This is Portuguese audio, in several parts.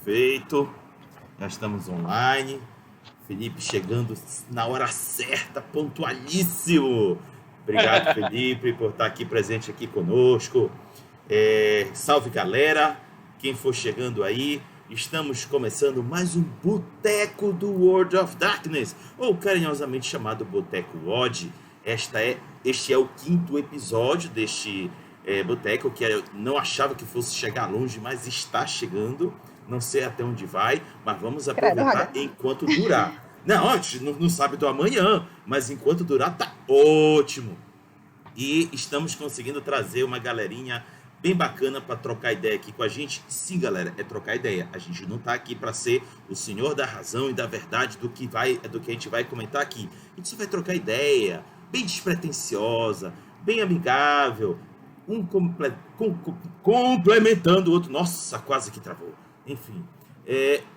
Perfeito. Já estamos online. Felipe chegando na hora certa, pontualíssimo. Obrigado, Felipe, por estar aqui presente aqui conosco. Salve, galera. Quem for chegando aí, estamos começando mais um Boteco do World of Darkness, ou carinhosamente chamado Boteco WOD. Este é o 5º episódio deste Boteco, que eu não achava que fosse chegar longe, mas está chegando. Não sei até onde vai, mas vamos aproveitar enquanto durar. Não, a gente não sabe do amanhã, mas enquanto durar tá ótimo. E estamos conseguindo trazer uma galerinha bem bacana para trocar ideia aqui com a gente. Sim, galera, é trocar ideia. A gente não tá aqui para ser o senhor da razão e da verdade do que a gente vai comentar aqui. A gente só vai trocar ideia, bem despretensiosa, bem amigável, complementando o outro. Nossa, quase que travou. Enfim.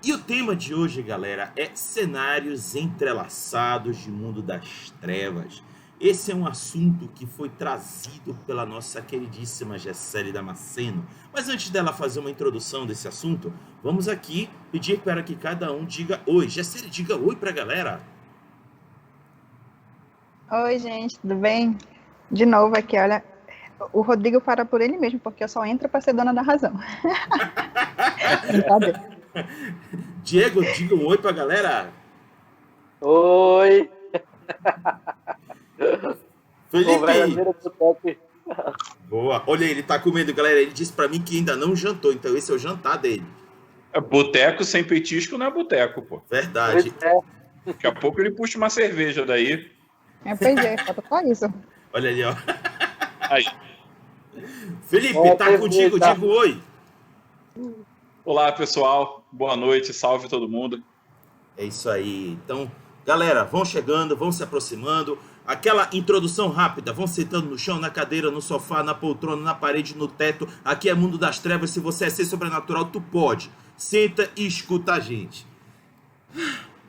E o tema de hoje, galera, é cenários entrelaçados de mundo das trevas. Esse é um assunto que foi trazido pela nossa queridíssima Gessele Damasceno. Mas antes dela fazer uma introdução desse assunto, vamos aqui pedir para que cada um diga oi. Gessele, diga oi pra galera. Oi, gente, tudo bem? De novo aqui, olha, o Rodrigo para por ele mesmo, porque eu só entro para ser dona da razão. Diego, diga um oi pra galera. Oi! Felipe! Boa, olha ele tá comendo, galera. Ele disse pra mim que ainda não jantou, então esse é o jantar dele. Boteco sem petisco não é boteco, pô. Verdade. Daqui a pouco ele puxa uma cerveja daí. Pois é, falta só isso. Olha ali, ó. Aí. Felipe, tá contigo, diga oi. Olá, pessoal. Boa noite, salve todo mundo. É isso aí. Então, galera, vão chegando, vão se aproximando. Aquela introdução rápida, vão sentando no chão, na cadeira, no sofá, na poltrona, na parede, no teto. Aqui é Mundo das Trevas, se você é ser sobrenatural, tu pode. Senta e escuta a gente.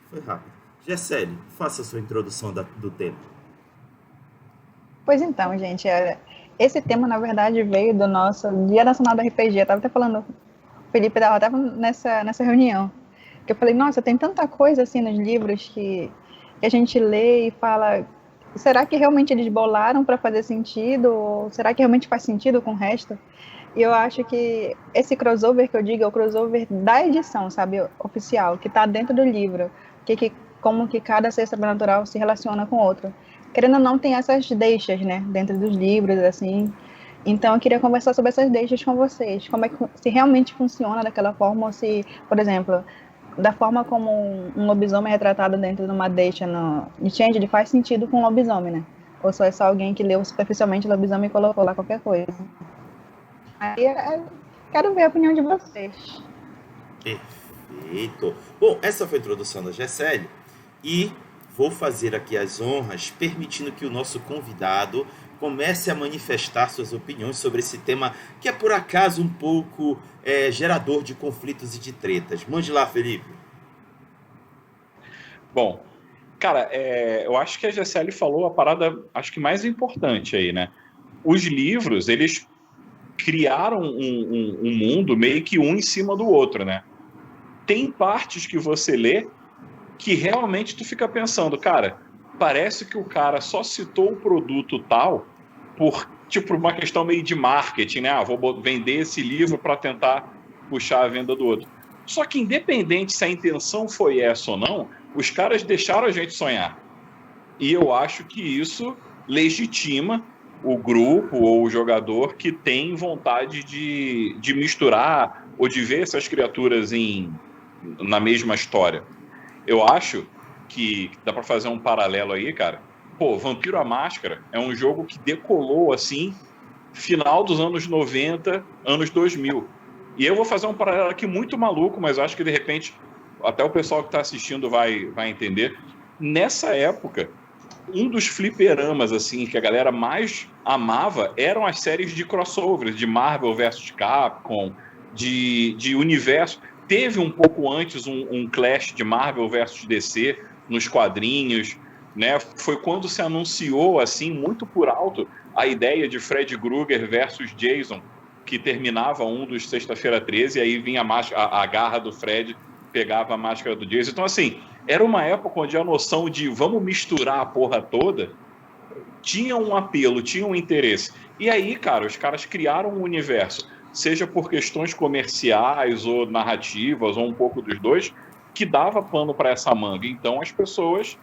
Foi rápido. Gessele, faça a sua introdução do tema. Pois então, gente, esse tema, na verdade, veio do nosso Dia Nacional do RPG. Eu estava até falando, o Felipe estava nessa reunião, que eu falei, nossa, tem tanta coisa assim nos livros que a gente lê e fala, será que realmente eles bolaram para fazer sentido? Ou será que realmente faz sentido com o resto? E eu acho que esse crossover que eu digo é o crossover da edição, sabe, oficial, que está dentro do livro, como que cada ser sobrenatural se relaciona com o outro. Querendo ou não, tem essas deixas, né, dentro dos livros, assim. Então, eu queria conversar sobre essas deixas com vocês. Como é que se realmente funciona daquela forma, ou se, por exemplo, da forma como um lobisomem é retratado dentro de uma deixa de Changeling faz sentido com um lobisomem, né? Ou só é só alguém que leu superficialmente o lobisomem e colocou lá qualquer coisa. Aí, quero ver a opinião de vocês. Perfeito. Bom, essa foi a introdução da Gessele e vou fazer aqui as honras, permitindo que o nosso convidado comece a manifestar suas opiniões sobre esse tema, que é por acaso um pouco gerador de conflitos e de tretas. Mande lá, Felipe. Bom, cara, eu acho que a Gessele falou a parada, acho que mais importante aí, né? Os livros, eles criaram um mundo meio que um em cima do outro, né? Tem partes que você lê que realmente tu fica pensando, cara, parece que o cara só citou o produto tal por, tipo, uma questão meio de marketing, né? Vou vender esse livro para tentar puxar a venda do outro. Só que independente se a intenção foi essa ou não, os caras deixaram a gente sonhar. E eu acho que isso legitima o grupo ou o jogador que tem vontade de misturar ou de ver essas criaturas na mesma história. Eu acho que dá pra fazer um paralelo aí, cara. Pô, Vampiro à Máscara é um jogo que decolou, assim, final dos anos 90, anos 2000. E eu vou fazer um paralelo aqui muito maluco, mas eu acho que, de repente, até o pessoal que tá assistindo vai entender. Nessa época, um dos fliperamas, assim, que a galera mais amava eram as séries de crossovers, de Marvel vs Capcom, de universo. Teve um pouco antes um clash de Marvel versus DC nos quadrinhos, né? Foi quando se anunciou, assim, muito por alto, a ideia de Fred Krueger versus Jason, que terminava um dos Sexta-feira 13, e aí vinha a garra do Fred, pegava a máscara do Jason. Então, assim, era uma época onde a noção de vamos misturar a porra toda tinha um apelo, tinha um interesse. E aí, cara, os caras criaram um universo, seja por questões comerciais ou narrativas, ou um pouco dos dois, que dava pano para essa manga. Então, as pessoas...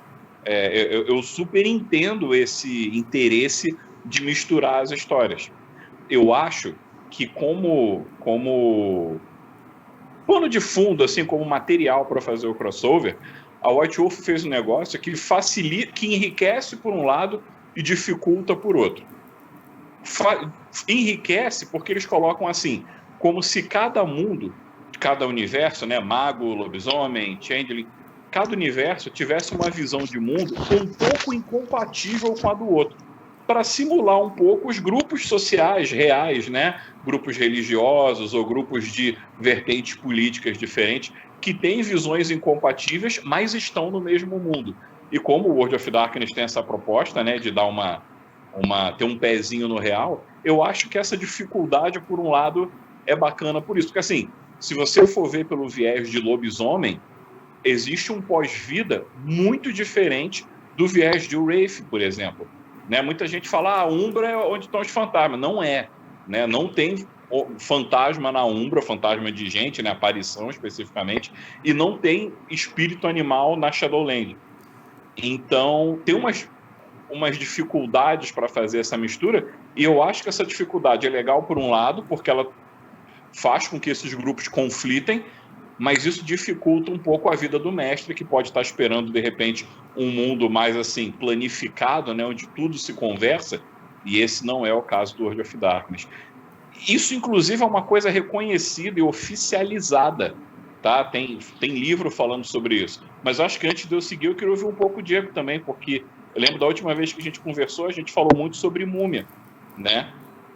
eu super entendo esse interesse de misturar as histórias. Eu acho que como pano de fundo, assim, como material para fazer o crossover, a White Wolf fez um negócio que facilita, que enriquece por um lado e dificulta por outro. Enriquece porque eles colocam assim, como se cada mundo, cada universo, né, mago, lobisomem, changeling, cada universo tivesse uma visão de mundo um pouco incompatível com a do outro, para simular um pouco os grupos sociais reais, né? Grupos religiosos ou grupos de vertentes políticas diferentes, que têm visões incompatíveis, mas estão no mesmo mundo. E como o World of Darkness tem essa proposta, né, de dar ter um pezinho no real, eu acho que essa dificuldade, por um lado, é bacana por isso. Porque, assim, se você for ver pelo viés de lobisomem, existe um pós-vida muito diferente do viés de Wraith, por exemplo. Né? Muita gente fala, a Umbra é onde estão os fantasmas. Não é. Né? Não tem fantasma na Umbra, fantasma de gente, né? Aparição especificamente, e não tem espírito animal na Shadowland. Então, tem umas dificuldades para fazer essa mistura, e eu acho que essa dificuldade é legal por um lado, porque ela faz com que esses grupos conflitem, mas isso dificulta um pouco a vida do mestre, que pode estar esperando, de repente, um mundo mais assim planificado, né, onde tudo se conversa, e esse não é o caso do World of Darkness. Isso, inclusive, é uma coisa reconhecida e oficializada, tá? Tem livro falando sobre isso. Mas acho que antes de eu seguir, eu queria ouvir um pouco o Diego também, porque eu lembro da última vez que a gente conversou, a gente falou muito sobre Múmia, né?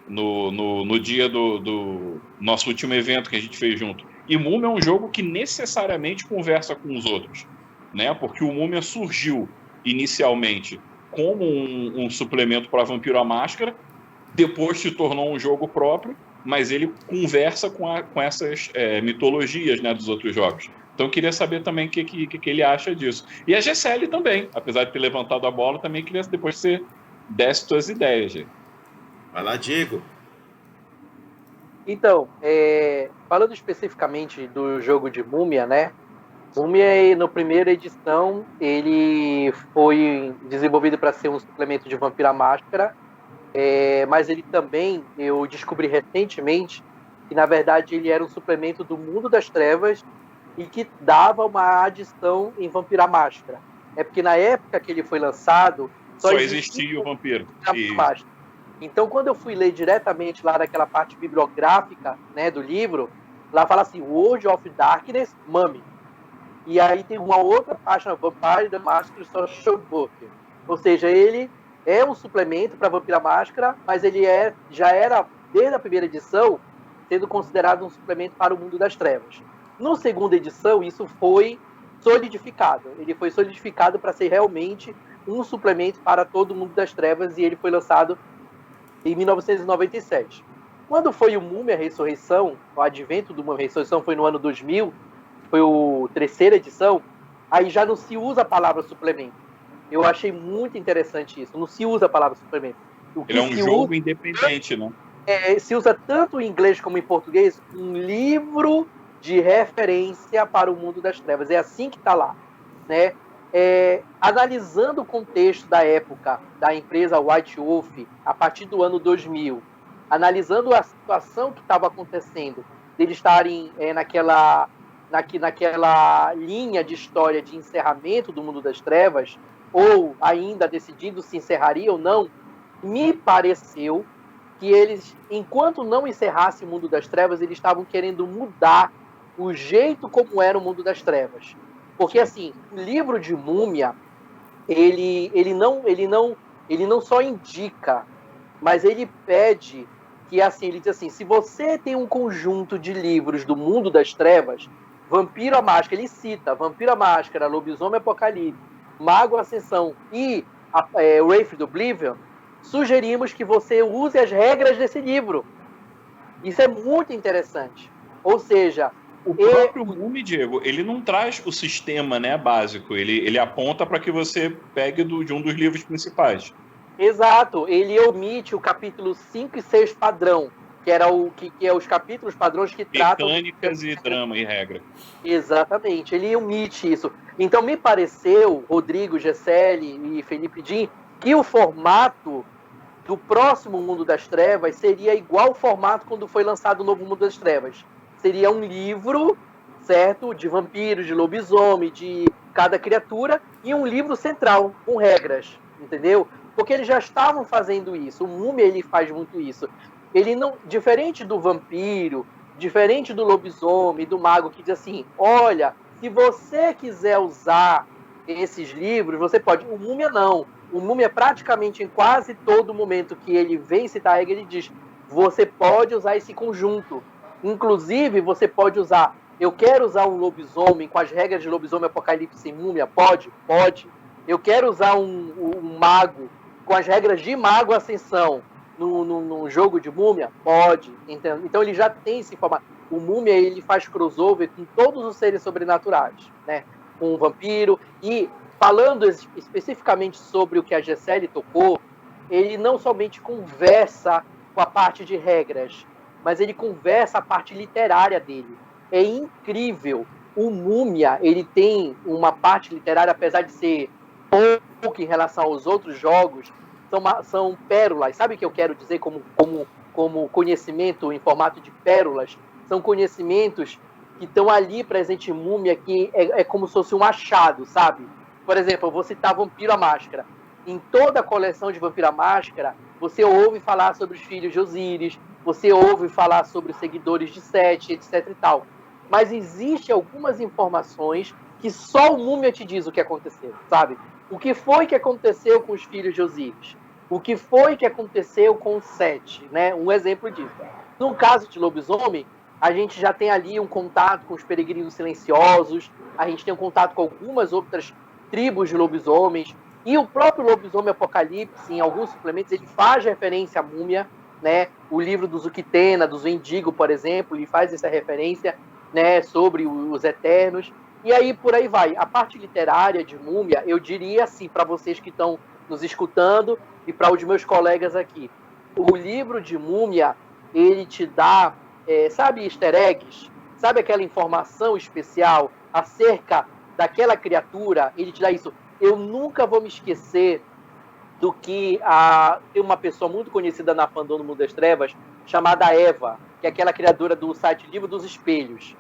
No dia do nosso último evento que a gente fez junto. E Múmia é um jogo que necessariamente conversa com os outros, né? Porque o Múmia surgiu inicialmente como um suplemento para Vampiro à Máscara, depois se tornou um jogo próprio, mas ele conversa com essas mitologias, né, dos outros jogos. Então eu queria saber também o que ele acha disso. E a GCL também, apesar de ter levantado a bola, também queria depois que você desse suas ideias, gente. Vai lá, Diego. Então, falando especificamente do jogo de Múmia, né? Múmia, na primeira edição, ele foi desenvolvido para ser um suplemento de Vampiro à Máscara, mas ele também, eu descobri recentemente, que na verdade ele era um suplemento do Mundo das Trevas e que dava uma adição em Vampiro à Máscara. É porque na época que ele foi lançado, só existia o Vampiro. Então, quando eu fui ler diretamente lá naquela parte bibliográfica, né, do livro, lá fala assim, World of Darkness, Mummy. E aí tem uma outra página, Vampire the Masquerade Social Book. Ou seja, ele é um suplemento para Vampiro à Máscara, mas ele já era, desde a primeira edição, sendo considerado um suplemento para o Mundo das Trevas. Na segunda edição, isso foi solidificado. Ele foi solidificado para ser realmente um suplemento para todo o Mundo das Trevas, e ele foi lançado em 1997. Quando foi o Múmia Ressurreição, o advento do Múmia Ressurreição foi no ano 2000, foi a terceira edição, aí já não se usa a palavra suplemento. Eu achei muito interessante isso, não se usa a palavra suplemento. Ele é um jogo independente, né? Se usa tanto em inglês como em português, um livro de referência para o Mundo das Trevas. É assim que está lá, né? Analisando o contexto da época da empresa White Wolf, a partir do ano 2000, analisando a situação que estava acontecendo, deles estarem naquela linha de história de encerramento do Mundo das Trevas, ou ainda decidindo se encerraria ou não, me pareceu que eles, enquanto não encerrasse o Mundo das Trevas, eles estavam querendo mudar o jeito como era o Mundo das Trevas. Porque, assim, o livro de Múmia, ele não só indica, mas ele pede que, assim, ele diz assim, se você tem um conjunto de livros do Mundo das Trevas, Vampiro à Máscara, ele cita Vampiro à Máscara, Lobisomem Apocalipse, Mago Ascensão e Wraith do Oblivion, sugerimos que você use as regras desse livro. Isso é muito interessante. Ou seja, o próprio Múmia, Diego, ele não traz o sistema, né, básico. Ele aponta para que você pegue de um dos livros principais. Exato. Ele omite o capítulo 5 e 6 padrão, que era que é os capítulos padrões que tratam... Mecânicas e drama e regra. Exatamente. Ele omite isso. Então, me pareceu, Rodrigo, Gesselli e Felipe Din, que o formato do próximo Mundo das Trevas seria igual ao formato quando foi lançado o novo Mundo das Trevas. Seria um livro, certo? De vampiros, de lobisomem, de cada criatura, e um livro central, com regras, entendeu? Porque eles já estavam fazendo isso. O Múmia, ele faz muito isso. Ele não, diferente do vampiro, diferente do lobisomem, do mago, que diz assim, olha, se você quiser usar esses livros, você pode. O Múmia não. O Múmia, praticamente em quase todo momento que ele vem citar a regra, ele diz, você pode usar esse conjunto. Inclusive, você pode usar, eu quero usar um lobisomem com as regras de lobisomem, apocalipse e múmia, pode? Pode. Eu quero usar um mago com as regras de mago ascensão no jogo de múmia? Pode. Então ele já tem esse formato. O Múmia, ele faz crossover com todos os seres sobrenaturais, né? Com o vampiro. E falando especificamente sobre o que a Gesselli tocou, ele não somente conversa com a parte de regras, mas ele conversa a parte literária dele. É incrível. O Múmia, ele tem uma parte literária, apesar de ser pouco em relação aos outros jogos, são pérolas. Sabe o que eu quero dizer como conhecimento em formato de pérolas? São conhecimentos que estão ali presentes em Múmia, que é como se fosse um achado, sabe? Por exemplo, eu vou citar Vampiro à Máscara. Em toda a coleção de Vampiro à Máscara, você ouve falar sobre os filhos de Osíris, você ouve falar sobre os seguidores de Sete, etc e tal. Mas existem algumas informações que só o Múmia te diz o que aconteceu, sabe? O que foi que aconteceu com os filhos de Osíris? O que foi que aconteceu com o Sete, né? Um exemplo disso. No caso de lobisomem, a gente já tem ali um contato com os peregrinos silenciosos, a gente tem um contato com algumas outras tribos de lobisomens, e o próprio Lobisomem Apocalipse, em alguns suplementos, ele faz referência à Múmia, né? O livro do Zuquitena, do Zuendigo, por exemplo, ele faz essa referência, né, sobre os Eternos. E aí, por aí vai. A parte literária de Múmia, eu diria assim, para vocês que estão nos escutando e para os meus colegas aqui. O livro de Múmia, ele te dá, sabe, easter eggs? Sabe aquela informação especial acerca daquela criatura? Ele te dá isso. Eu nunca vou me esquecer do que tem uma pessoa muito conhecida na fandom do Mundo das Trevas, chamada Eva, que é aquela criadora do site Livro dos Espelhos.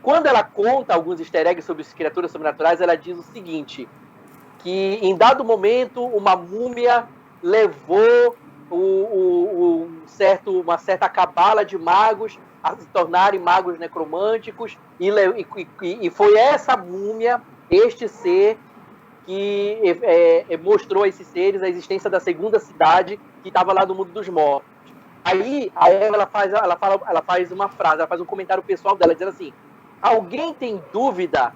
Quando ela conta alguns easter eggs sobre as criaturas sobrenaturais, ela diz o seguinte, que em dado momento uma múmia levou uma certa cabala de magos a se tornarem magos necromânticos, e foi essa múmia, este ser, que mostrou a esses seres a existência da segunda cidade que estava lá no mundo dos mortos. Aí a Eva, ela faz uma frase, ela faz um comentário pessoal dela, dizendo assim, alguém tem dúvida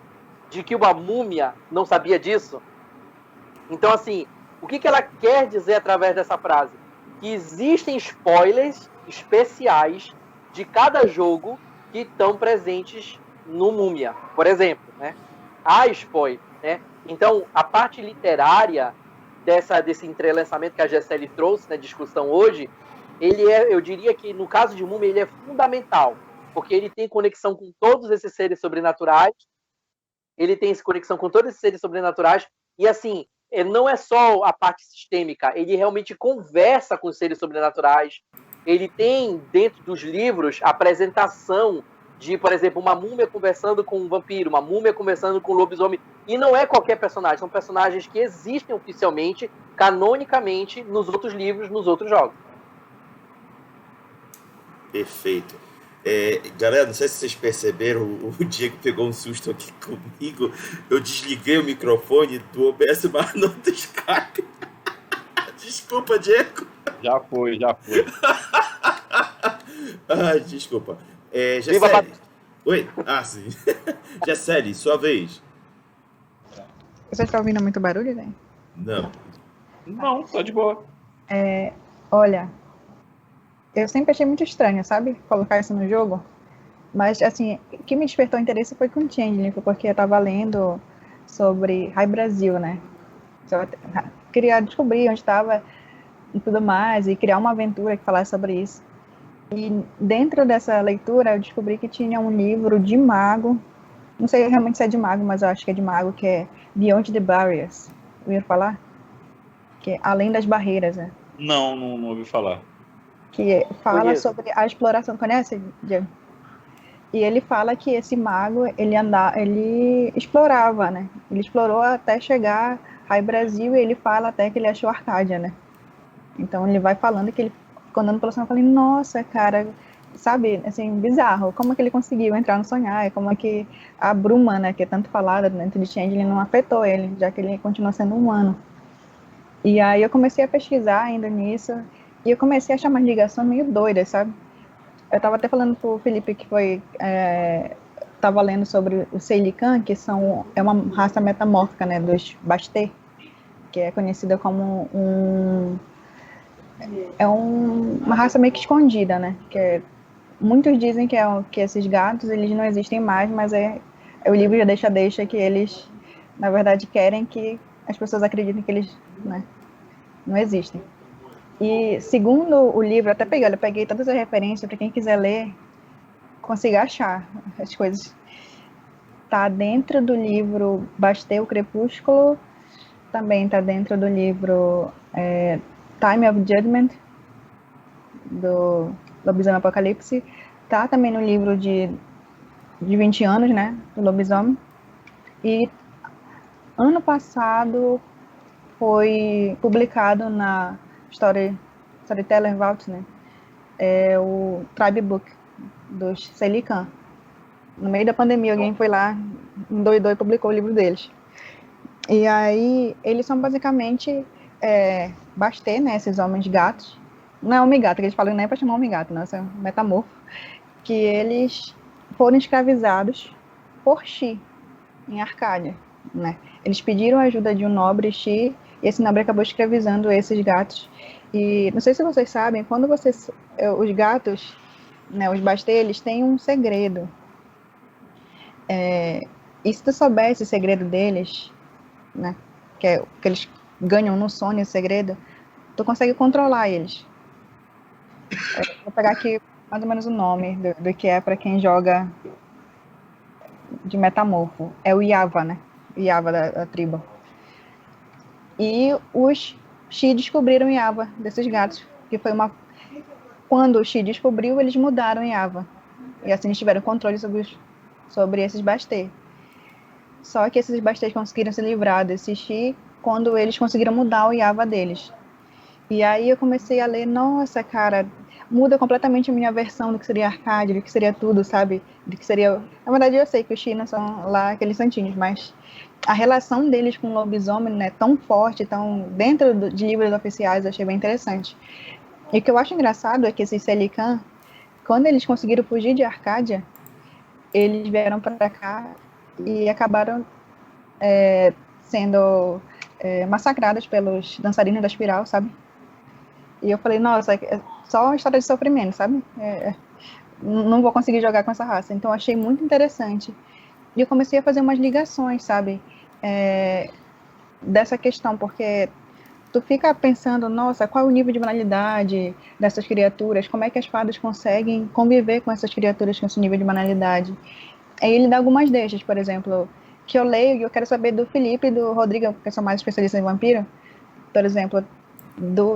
de que uma múmia não sabia disso? Então, assim, o que ela quer dizer através dessa frase? Que existem spoilers especiais de cada jogo que estão presentes no Múmia, por exemplo, né? Há spoiler, né? Então, a parte literária desse entrelaçamento que a Gesselli trouxe na discussão hoje, eu diria que, no caso de Múmia, ele é fundamental, porque ele tem conexão com todos esses seres sobrenaturais, e, assim, não é só a parte sistêmica, ele realmente conversa com os seres sobrenaturais, ele tem, dentro dos livros, a apresentação de, por exemplo, uma múmia conversando com um vampiro, uma múmia conversando com um lobisomem, e não é qualquer personagem, são personagens que existem oficialmente, canonicamente, nos outros livros, nos outros jogos. Perfeito. Galera, não sei se vocês perceberam, o Diego pegou um susto aqui comigo, eu desliguei o microfone do OBS, mas não descarga. Desculpa, Diego. Já foi. Ai, desculpa. Gesselli. Oi? Sim. Gesselli, sua vez. Você está ouvindo muito barulho, né? Não. Não, tá de boa. Olha, eu sempre achei muito estranho, sabe? Colocar isso no jogo. Mas, assim, o que me despertou interesse foi com o Changeling, porque eu tava lendo sobre High Brasil, né? Eu queria descobrir onde estava e tudo mais, e criar uma aventura que falasse sobre isso. E dentro dessa leitura, eu descobri que tinha um livro de mago, não sei realmente se é de mago, mas eu acho que é de mago, que é Beyond the Barriers. Ouviram falar? Que é Além das Barreiras, né? Não ouvi falar. Que fala Conheço. sobre a exploração. Conhece, Diego? E ele fala que esse mago, ele explorava, né? Ele explorou até chegar ao Brasil, e ele fala até que ele achou Arcádia, né? Então ele vai falando que ele ficou andando pelo sonho, eu falei, nossa, cara, sabe, assim, bizarro, como é que ele conseguiu entrar no sonhar, e como é que a bruma, né, que é tanto falada dentro de Changeling, não afetou ele, já que ele continua sendo humano. E aí eu comecei a pesquisar ainda nisso, e eu comecei a achar umas ligações meio doidas, sabe? Eu tava até falando pro Felipe que tava lendo sobre o Seilican, que é uma raça metamórfica, né, dos Bastet, que é conhecida como uma raça meio que escondida, né? Muitos dizem que esses gatos, eles não existem mais, mas o livro já deixa que eles, na verdade, querem que as pessoas acreditem que eles, né, não existem. E segundo o livro, eu peguei todas as referências para quem quiser ler, consiga achar as coisas. Tá dentro do livro Bastet, o Crepúsculo, também tá dentro do livro Time of Judgment, do Lobisomem Apocalipse, tá também no livro de 20 anos, né, do Lobisomem. E ano passado foi publicado na Storyteller Vault, né, o Tribe Book dos Seilican. No meio da pandemia, alguém foi lá, endoidou e publicou o livro deles. E aí, eles são basicamente Bastet, né, esses homens gatos. Não é homem-gato, que eles falam, nem é para chamar homem-gato, não, isso é um metamorfo. Que eles foram escravizados por Xi, em Arcádia, né? Eles pediram a ajuda de um nobre Xi, e esse nobre acabou escravizando esses gatos. E não sei se vocês sabem, quando os gatos, né, os Bastet, eles têm um segredo. E se tu souber esse segredo deles, né, que eles ganham no sonho, esse segredo, tu consegue controlar eles. Vou pegar aqui mais ou menos o nome do que é para quem joga de metamorfo. É o Yava, né? Yava da tribo. E os Xi descobriram Yava desses gatos, que foi quando o Xi descobriu, eles mudaram Yava. E assim eles tiveram controle sobre esses Bastet. Só que esses Bastet conseguiram se livrar desse Xi quando eles conseguiram mudar o Yava deles. E aí eu comecei a ler, nossa, cara, muda completamente a minha versão do que seria Arcádia, do que seria tudo, sabe? Do que seria... Na verdade, eu sei que os China são lá aqueles santinhos, mas a relação deles com o lobisomem, né, tão forte, tão dentro de livros oficiais, eu achei bem interessante. E o que eu acho engraçado é que esses Seilican, quando eles conseguiram fugir de Arcádia, eles vieram para cá e acabaram sendo massacrados pelos dançarinos da espiral, sabe? E eu falei, nossa, é só uma história de sofrimento, sabe? Não vou conseguir jogar com essa raça. Então, eu achei muito interessante. E eu comecei a fazer umas ligações, sabe? Dessa questão, porque tu fica pensando, nossa, qual é o nível de banalidade dessas criaturas? Como é que as fadas conseguem conviver com essas criaturas com esse nível de banalidade? Aí ele dá algumas deixas, por exemplo, que eu leio e eu quero saber do Felipe e do Rodrigo, que são mais especialistas em vampiro, por exemplo,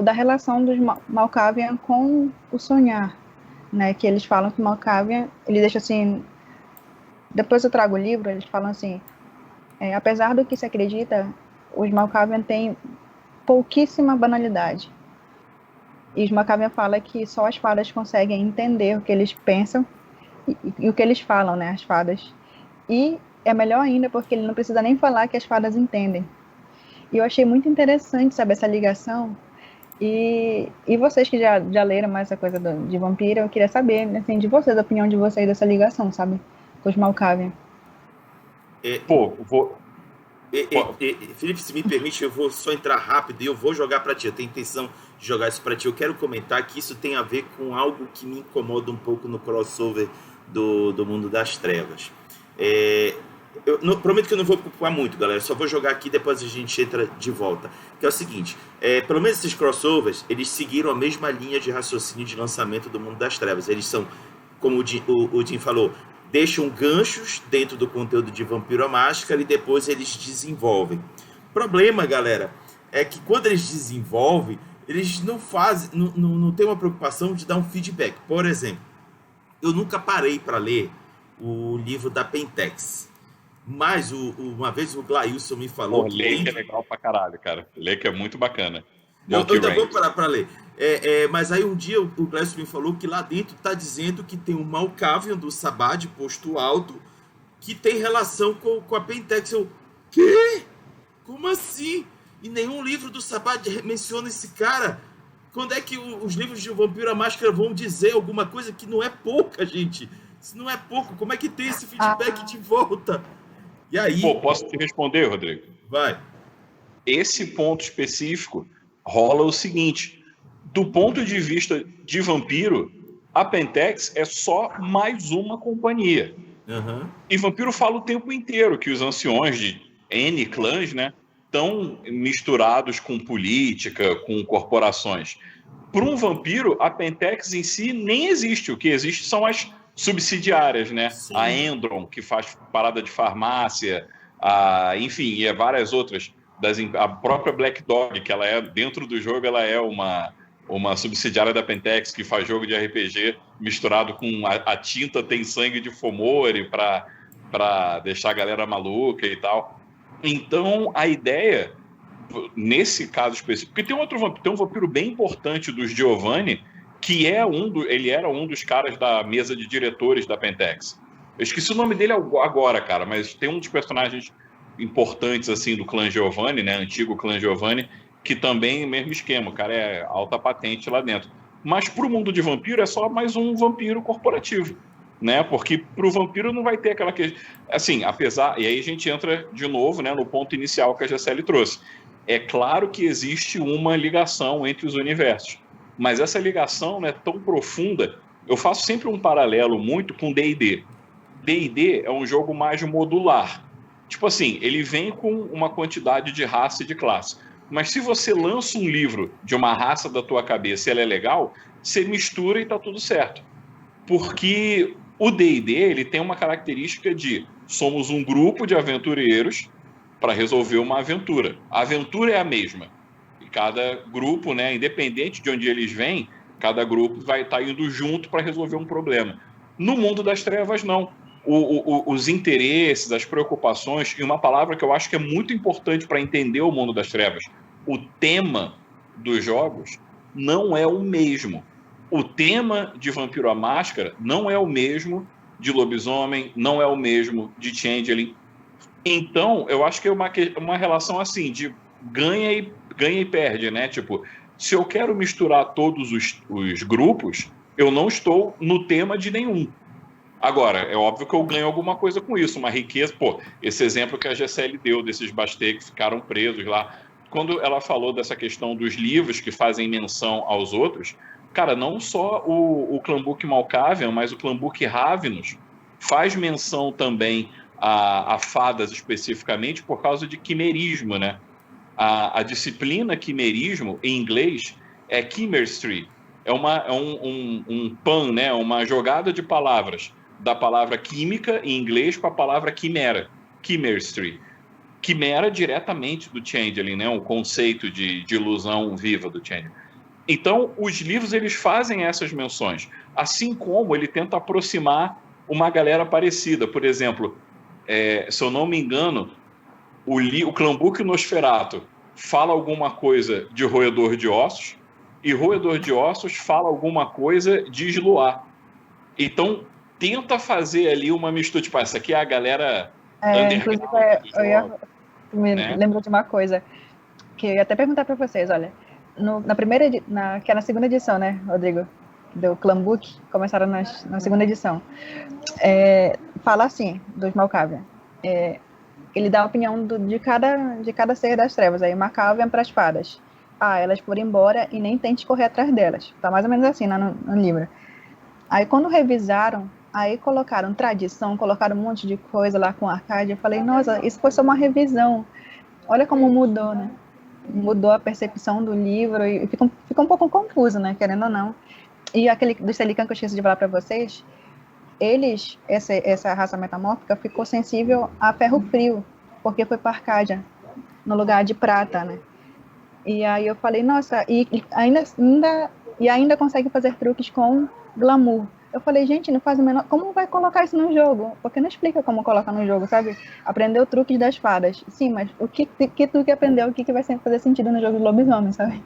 da relação dos Malkavian com o sonhar, né? Que eles falam que Malkavian, ele deixa assim, depois eu trago o livro, eles falam assim, apesar do que se acredita, os Malkavian têm pouquíssima banalidade. E os Malkavian falam que só as fadas conseguem entender o que eles pensam e o que eles falam, né? As fadas. E é melhor ainda porque ele não precisa nem falar que as fadas entendem. E eu achei muito interessante, sabe, essa ligação. E vocês que já leram mais essa coisa de vampiro, eu queria saber, assim, de vocês, a opinião de vocês dessa ligação, sabe? Com os Malkavian. Felipe, se me permite, eu vou só entrar rápido e eu vou jogar para ti. Eu tenho intenção de jogar isso para ti, eu quero comentar que isso tem a ver com algo que me incomoda um pouco no crossover do Mundo das Trevas. Prometo que eu não vou preocupar muito, galera. Só vou jogar aqui, depois a gente entra de volta. Que é o seguinte, pelo menos esses crossovers, eles seguiram a mesma linha de raciocínio de lançamento do Mundo das Trevas. Eles são, como o Jim falou, deixam ganchos dentro do conteúdo de Vampiro à Máscara e depois eles desenvolvem. O problema, galera, é que quando eles desenvolvem, eles não fazem, não tem uma preocupação de dar um feedback. Por exemplo, eu nunca parei para ler o livro da Pentex. Mas uma vez o Glailson me falou... Pô, Lake é legal pra caralho, cara. Lake é muito bacana. Eu ainda vou parar para ler. Mas aí um dia o Glailson me falou que lá dentro está dizendo que tem um Malkavian do Sabá de posto alto que tem relação com a Pentex. Eu, quê? Como assim? E nenhum livro do Sabá menciona esse cara. Quando é que os livros de Vampiro à Máscara vão dizer alguma coisa que não é pouca, gente? Se não é pouco, como é que tem esse feedback de volta? E aí... Pô, posso te responder, Rodrigo? Vai. Esse ponto específico rola o seguinte: do ponto de vista de vampiro, a Pentex é só mais uma companhia. Uhum. E Vampiro fala o tempo inteiro que os anciões de N clãs, né, estão misturados com política, com corporações. Para um vampiro, a Pentex em si nem existe. O que existe são as subsidiárias, né? Sim. A Endron, que faz parada de farmácia, enfim, e várias outras. A própria Black Dog, que ela é, dentro do jogo, ela é uma subsidiária da Pentex, que faz jogo de RPG misturado com a tinta tem sangue de Fomori para deixar a galera maluca e tal. Então, a ideia, nesse caso específico, porque tem um vampiro bem importante dos Giovanni, que ele era um dos caras da mesa de diretores da Pentex. Eu esqueci o nome dele agora, cara, mas tem um dos personagens importantes, assim, do clã Giovanni, né, antigo clã Giovanni, que também é o mesmo esquema, o cara é alta patente lá dentro. Mas pro mundo de vampiro é só mais um vampiro corporativo, né, porque pro vampiro não vai ter aquela que... Assim, apesar... E aí a gente entra de novo, né, no ponto inicial que a Gisele trouxe. É claro que existe uma ligação entre os universos, mas essa ligação não é tão profunda. Eu faço sempre um paralelo muito com D&D. D&D é um jogo mais modular. Tipo assim, ele vem com uma quantidade de raça e de classe. Mas se você lança um livro de uma raça da tua cabeça e ela é legal, você mistura e tá tudo certo. Porque o D&D, ele tem uma característica de somos um grupo de aventureiros para resolver uma aventura. A aventura é a mesma. E cada grupo, né, independente de onde eles vêm, cada grupo vai estar indo junto para resolver um problema. No mundo das trevas, não. Os interesses, as preocupações, e uma palavra que eu acho que é muito importante para entender o mundo das trevas, o tema dos jogos não é o mesmo. O tema de Vampiro à Máscara não é o mesmo de Lobisomem, não é o mesmo de Changeling. Então, eu acho que é uma relação assim, de ganha e perde, né? Tipo, se eu quero misturar todos os grupos, eu não estou no tema de nenhum. Agora, é óbvio que eu ganho alguma coisa com isso, uma riqueza. Pô, esse exemplo que a Gisele deu desses Bastei que ficaram presos lá. Quando ela falou dessa questão dos livros que fazem menção aos outros, cara, não só o Clambuque Malkavian, mas o Clambuque Ravenous faz menção também a fadas especificamente por causa de quimerismo, né? A disciplina quimerismo, em inglês, é chemistry. É um pan, né? Uma jogada de palavras da palavra química em inglês com a palavra quimera, chemistry. Quimera diretamente do Changeling, né? Um conceito de ilusão viva do Changeling. Então, os livros, eles fazem essas menções, assim como ele tenta aproximar uma galera parecida. Por exemplo, se eu não me engano, o Clambuque Nosferatu fala alguma coisa de roedor de ossos, e roedor de ossos fala alguma coisa de Isluar. Então, tenta fazer ali uma mistura, tipo, essa aqui é a galera inclusive, me lembro de uma coisa, que eu ia até perguntar para vocês, olha, que é na segunda edição, né, Rodrigo, do Clambuque, começaram na segunda edição, fala assim, dos Malkavian, ele dá a opinião de cada ser das trevas, aí Malkavian para as fadas, elas foram embora e nem tente correr atrás delas. Tá mais ou menos assim, né, no livro. Aí quando revisaram, aí colocaram tradição, colocaram um monte de coisa lá com Arcádia. Eu falei, nossa, isso foi só uma revisão. Olha como mudou, né? Mudou a percepção do livro e fica um pouco confuso, né? Querendo ou não. E aquele do Celican que eu esqueci de falar para vocês, essa raça metamórfica ficou sensível a ferro frio, porque foi para Arcádia, no lugar de prata, né? E aí eu falei, nossa, e ainda consegue fazer truques com glamour. Eu falei, gente, não faz o menor... Como vai colocar isso no jogo? Porque não explica como colocar no jogo, sabe? Aprendeu truques das fadas. Sim, mas o que truque aprendeu? O que vai fazer sentido no jogo de lobisomem, sabe?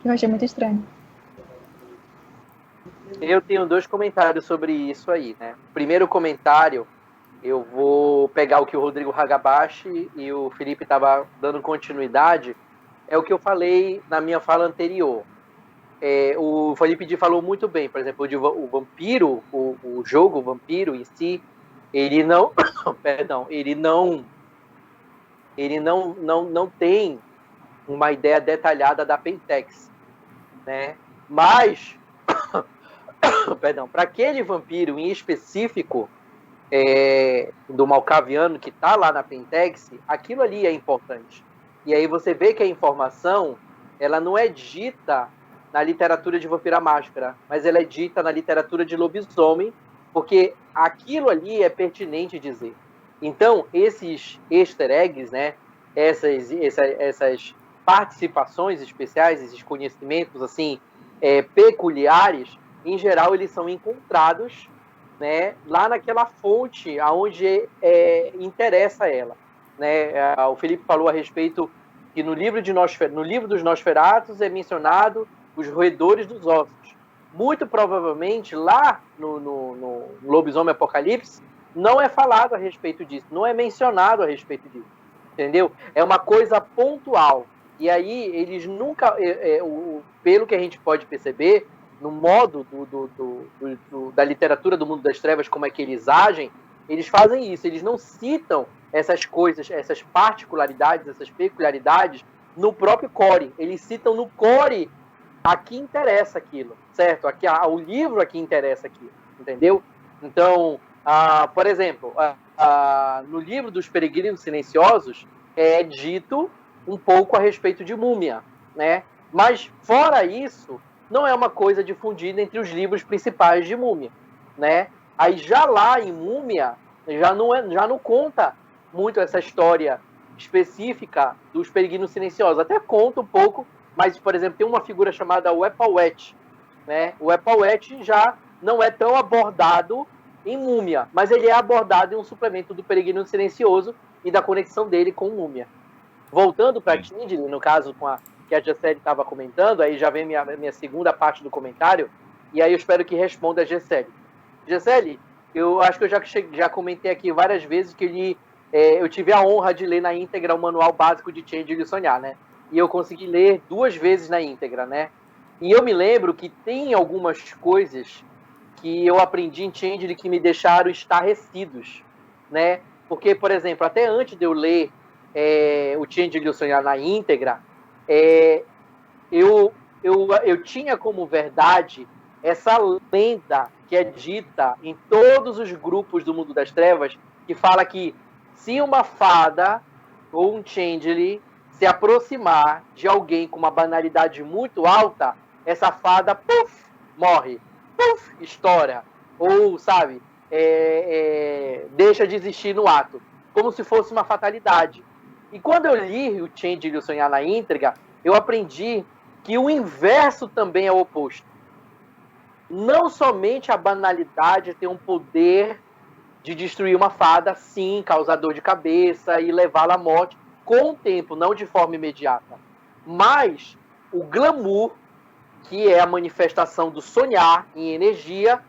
Eu achei muito estranho. Eu tenho 2 comentários sobre isso aí, né? Primeiro comentário, eu vou pegar o que o Rodrigo Hagabashi e o Felipe estavam dando continuidade, é o que eu falei na minha fala anterior. O Felipe falou muito bem, por exemplo, o Vampiro, o jogo Vampiro em si, ele não, perdão, ele não tem uma ideia detalhada da Pentex, né? Mas, perdão, para aquele vampiro em específico do Malkaviano que está lá na Pentex, aquilo ali é importante. E aí você vê que a informação, ela não é dita na literatura de Vampira Máscara, mas ela é dita na literatura de lobisomem, porque aquilo ali é pertinente dizer. Então, esses easter eggs, né, essas participações especiais, esses conhecimentos assim peculiares, em geral, eles são encontrados, né, lá naquela fonte aonde interessa ela. Né? O Felipe falou a respeito que no livro dos Nosferatus é mencionado os roedores dos ossos. Muito provavelmente lá no Lobisomem Apocalipse não é falado a respeito disso, não é mencionado a respeito disso, entendeu? É uma coisa pontual. E aí eles nunca, pelo que a gente pode perceber, no modo da literatura do mundo das trevas, como é que eles agem, eles fazem isso, eles não citam essas coisas, essas particularidades, essas peculiaridades no próprio core, eles citam no core aqui interessa aquilo, certo? Aqui, o livro aqui interessa aquilo, entendeu? Então, por exemplo, no livro dos Peregrinos Silenciosos é dito um pouco a respeito de Múmia, né? Mas, fora isso, não é uma coisa difundida entre os livros principais de Múmia, né? Aí já lá em Múmia, já não conta muito essa história específica dos Peregrinos Silenciosos. Até conta um pouco, mas, por exemplo, tem uma figura chamada Wepawet, né? O Wepawet já não é tão abordado em Múmia, mas ele é abordado em um suplemento do Peregrino Silencioso e da conexão dele com Múmia. Voltando para Tindley, no caso que a Gessele estava comentando, aí já vem minha segunda parte do comentário, e aí eu espero que responda a Gessele. Gessele, eu acho que eu já comentei aqui várias vezes que eu tive a honra de ler na íntegra o manual básico de Tindley Sonhar, né? E eu consegui ler 2 vezes na íntegra, né? E eu me lembro que tem algumas coisas que eu aprendi em Tindley que me deixaram estarrecidos, né? Porque, por exemplo, até antes de eu ler o Tindley Sonhar na íntegra, eu tinha como verdade essa lenda que é dita em todos os grupos do mundo das trevas, que fala que se uma fada ou um Changeling se aproximar de alguém com uma banalidade muito alta, essa fada, puff, morre, puff, estoura, ou, sabe, deixa de existir no ato, como se fosse uma fatalidade. E quando eu li o Changeling Sonhar na íntegra, eu aprendi que o inverso também é o oposto. Não somente a banalidade tem um poder de destruir uma fada, sim, causar dor de cabeça e levá-la à morte, com o tempo, não de forma imediata. Mas o glamour, que é a manifestação do sonhar em energia,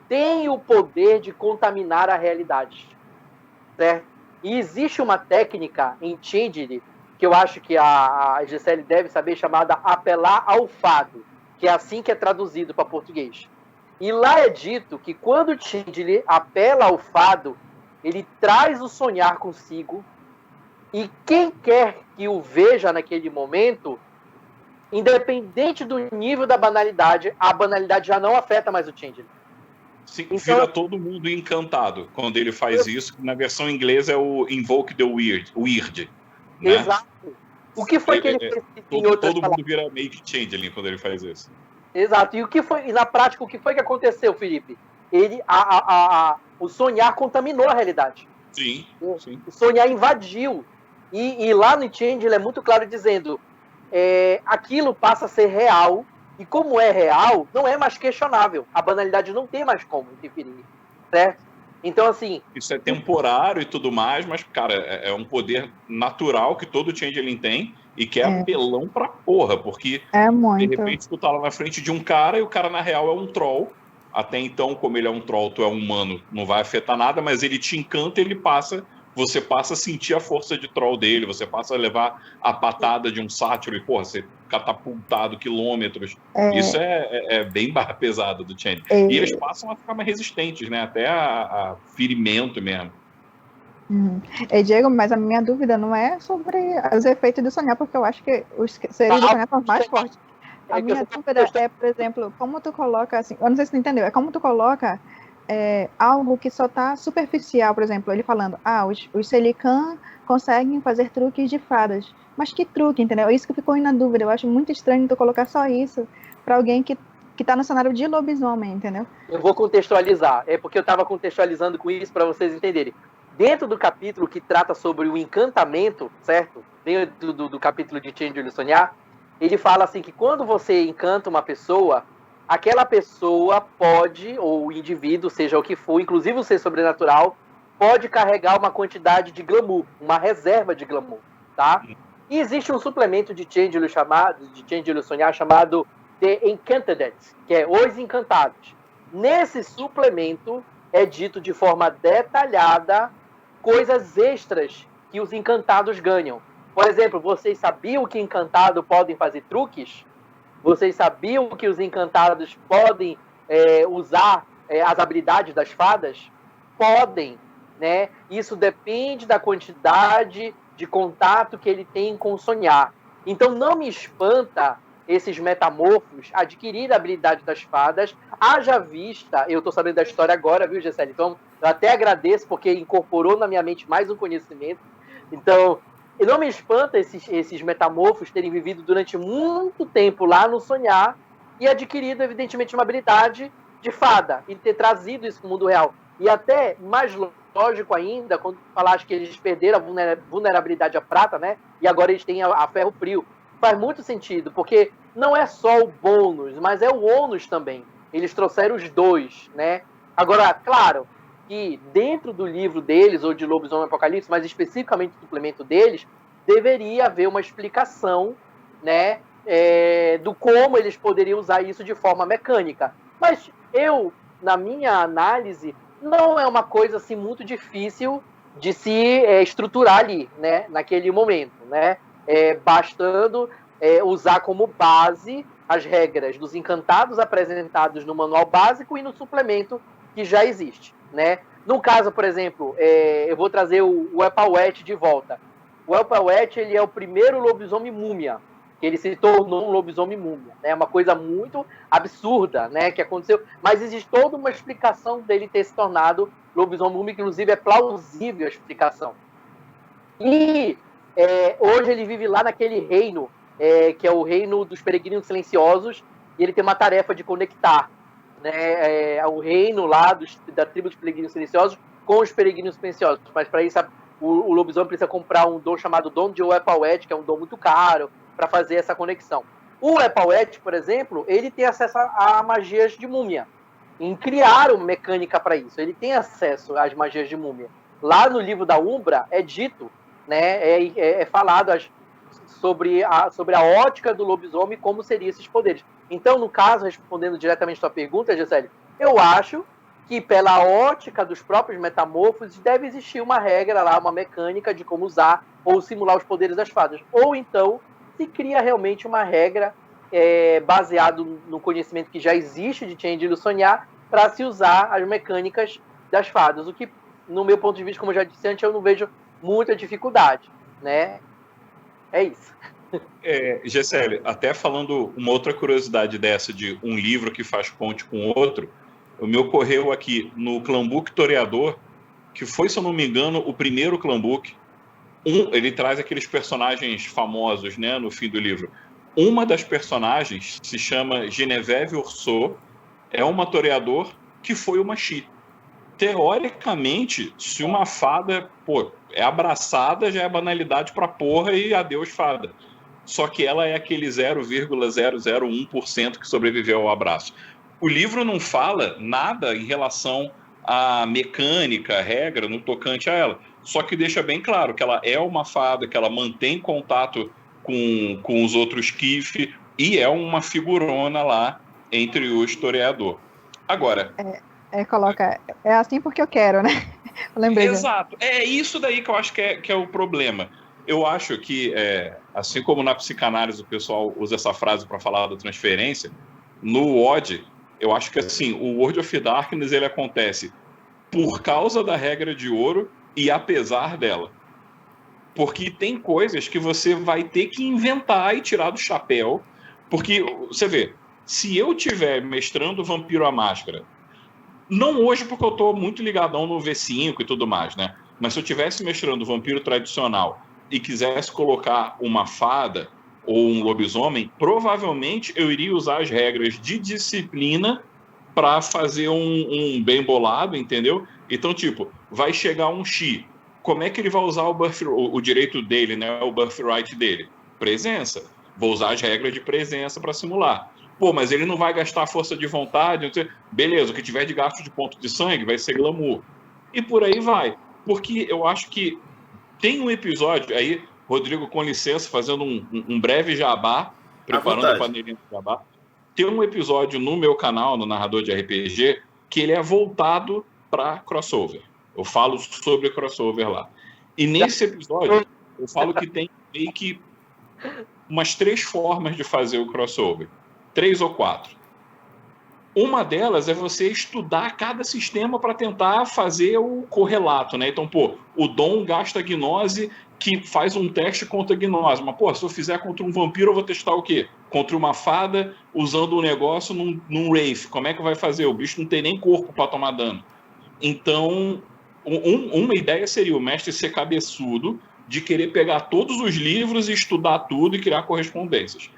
tem o poder de contaminar a realidade. Certo? E existe uma técnica em Tindley, que eu acho que a Gessele deve saber, chamada apelar ao fado, que é assim que é traduzido para português. E lá é dito que quando Tindley apela ao fado, ele traz o sonhar consigo, e quem quer que o veja naquele momento independente do nível da banalidade, a banalidade já não afeta mais o Changeling. Sim, então, vira todo mundo encantado quando ele faz isso. Na versão inglesa é o Invoke the Weird, né? Exato. O que foi que ele fez em outras Todo mundo vira make changeling quando ele faz isso. Exato. E o que foi, na prática, o que foi que aconteceu, Felipe? O sonhar contaminou a realidade. Sim. O sonhar invadiu. E lá no Changeling é muito claro dizendo aquilo passa a ser real. E como é real, não é mais questionável. A banalidade não tem mais como interferir. Certo? Então, assim... Isso é temporário e tudo mais, mas, cara, é um poder natural que todo Changeling tem e que é apelão pra porra, porque de repente tu tá lá na frente de um cara e o cara, na real, é um troll. Até então, como ele é um troll, tu é um humano, não vai afetar nada, mas ele te encanta e você passa a sentir a força de troll dele, você passa a levar a patada de um sátiro e, porra, você catapultado quilômetros. Isso é bem barra pesada do Changeling. E eles passam a ficar mais resistentes, né? Até a ferimento mesmo. Diego, mas a minha dúvida não é sobre os efeitos do sonhar, porque eu acho que os seres do sonhar são mais fortes. A minha dúvida é, por exemplo, como tu coloca, assim, eu não sei se tu entendeu, é como tu coloca algo que só tá superficial, por exemplo, ele falando, os Selican conseguem fazer truques de fadas. Mas que truque, entendeu? Isso que ficou na dúvida. Eu acho muito estranho tu colocar só isso para alguém que tá no cenário de lobisomem, entendeu? Eu vou contextualizar. É porque eu tava contextualizando com isso para vocês entenderem. Dentro do capítulo que trata sobre o encantamento, certo? Dentro do capítulo de Changeling Sonhar, ele fala assim que quando você encanta uma pessoa, aquela pessoa pode, ou o indivíduo, seja o que for, inclusive o ser sobrenatural, pode carregar uma quantidade de glamour, uma reserva de glamour, tá? E existe um suplemento de Changeling Sonhar chamado The Enchanted, que é Os Encantados. Nesse suplemento é dito de forma detalhada coisas extras que os encantados ganham. Por exemplo, vocês sabiam que encantados podem fazer truques? Vocês sabiam que os encantados podem usar as habilidades das fadas? Podem, né? Isso depende da quantidade de contato que ele tem com o sonhar. Então não me espanta esses metamorfos adquirir a habilidade das fadas, haja vista, eu estou sabendo da história agora, viu, Gessele? Então eu até agradeço porque incorporou na minha mente mais um conhecimento. Então, não me espanta esses metamorfos terem vivido durante muito tempo lá no sonhar e adquirido, evidentemente, uma habilidade de fada e ter trazido isso para o mundo real. E até mais lógico ainda, quando falaste que eles perderam a vulnerabilidade à prata, né? E agora eles têm a ferro frio. Faz muito sentido, porque não é só o bônus, mas é o ônus também. Eles trouxeram os dois, né? Agora, claro, que dentro do livro deles, ou de Lobisomem Apocalipse, mas especificamente do suplemento deles, deveria haver uma explicação, né, do como eles poderiam usar isso de forma mecânica. Mas na minha análise, não é uma coisa assim muito difícil de se estruturar ali, né, naquele momento, né? Bastando usar como base as regras dos encantados apresentados no manual básico e no suplemento que já existe, né? No caso, por exemplo, eu vou trazer o Epauete de volta. O Epauete, ele é o primeiro lobisomem múmia, que ele se tornou um lobisomem múmia. É uma coisa muito absurda, né, que aconteceu, mas existe toda uma explicação dele ter se tornado lobisomem múmia, que inclusive é plausível a explicação. E hoje ele vive lá naquele reino, que é o reino dos peregrinos silenciosos, e ele tem uma tarefa de conectar, né, o reino lá da tribo dos peregrinos silenciosos com os peregrinos silenciosos. Mas para isso o lobisomem precisa comprar um dom chamado Dom de Epauete, que é um dom muito caro, para fazer essa conexão. O Epauete, por exemplo, ele tem acesso a magias de múmia. E criaram mecânica para isso. Ele tem acesso às magias de múmia. Lá no livro da Umbra é dito, né, é falado sobre a ótica do lobisomem e como seriam esses poderes. Então, no caso, respondendo diretamente a sua pergunta, Gessele, eu acho que pela ótica dos próprios metamorfos deve existir uma regra lá, uma mecânica de como usar ou simular os poderes das fadas. Ou então se cria realmente uma regra baseado no conhecimento que já existe de Changeling Sonhar para se usar as mecânicas das fadas. O que, no meu ponto de vista, como eu já disse antes, eu não vejo muita dificuldade, né? É isso. Gessele, até falando uma outra curiosidade dessa, de um livro que faz ponte com outro, me ocorreu aqui no Clambook Toreador, que foi, se eu não me engano, o primeiro Clambook. Ele traz aqueles personagens famosos, né, no fim do livro. Uma das personagens se chama Genevieve Urso, é uma toreador que foi uma Xi. Teoricamente, se uma fada é abraçada, já é banalidade pra porra e adeus fada. Só que ela é aquele 0,001% que sobreviveu ao abraço. O livro não fala nada em relação à mecânica, regra, no tocante a ela. Só que deixa bem claro que ela é uma fada, que ela mantém contato com os outros Kif e é uma figurona lá entre o historiador. Agora... coloca, é assim porque eu quero, né? Eu lembrei. Exato. É isso daí que eu acho que é o problema. Eu acho que, assim como na psicanálise o pessoal usa essa frase para falar da transferência, no WoD, eu acho que assim, o World of Darkness ele acontece por causa da regra de ouro e apesar dela. Porque tem coisas que você vai ter que inventar e tirar do chapéu. Porque, você vê, se eu tiver mestrando Vampiro à Máscara, não hoje porque eu tô muito ligadão no V5 e tudo mais, né? Mas se eu tivesse mestrando Vampiro tradicional e quisesse colocar uma fada ou um lobisomem, provavelmente eu iria usar as regras de disciplina para fazer um bem bolado, entendeu? Então, tipo, vai chegar um Xi. Como é que ele vai usar o direito dele, né? O birthright dele? Presença. Vou usar as regras de presença para simular. Pô, mas ele não vai gastar força de vontade. Não sei. Beleza, o que tiver de gasto de ponto de sangue vai ser glamour. E por aí vai. Porque eu acho que tem um episódio aí, Rodrigo, com licença, fazendo um breve jabá, preparando a panelinha do jabá. Tem um episódio no meu canal, no Narrador de RPG, que ele é voltado para crossover. Eu falo sobre crossover lá. E nesse episódio, eu falo que tem meio que umas 3 formas de fazer o crossover. 3 ou 4. Uma delas é você estudar cada sistema para tentar fazer o correlato, né? Então, o Dom gasta gnose que faz um teste contra gnose. Mas, se eu fizer contra um vampiro, eu vou testar o quê? Contra uma fada, usando um negócio num Wraith. Como é que vai fazer? O bicho não tem nem corpo para tomar dano. Então, uma ideia seria o mestre ser cabeçudo de querer pegar todos os livros e estudar tudo e criar correspondências.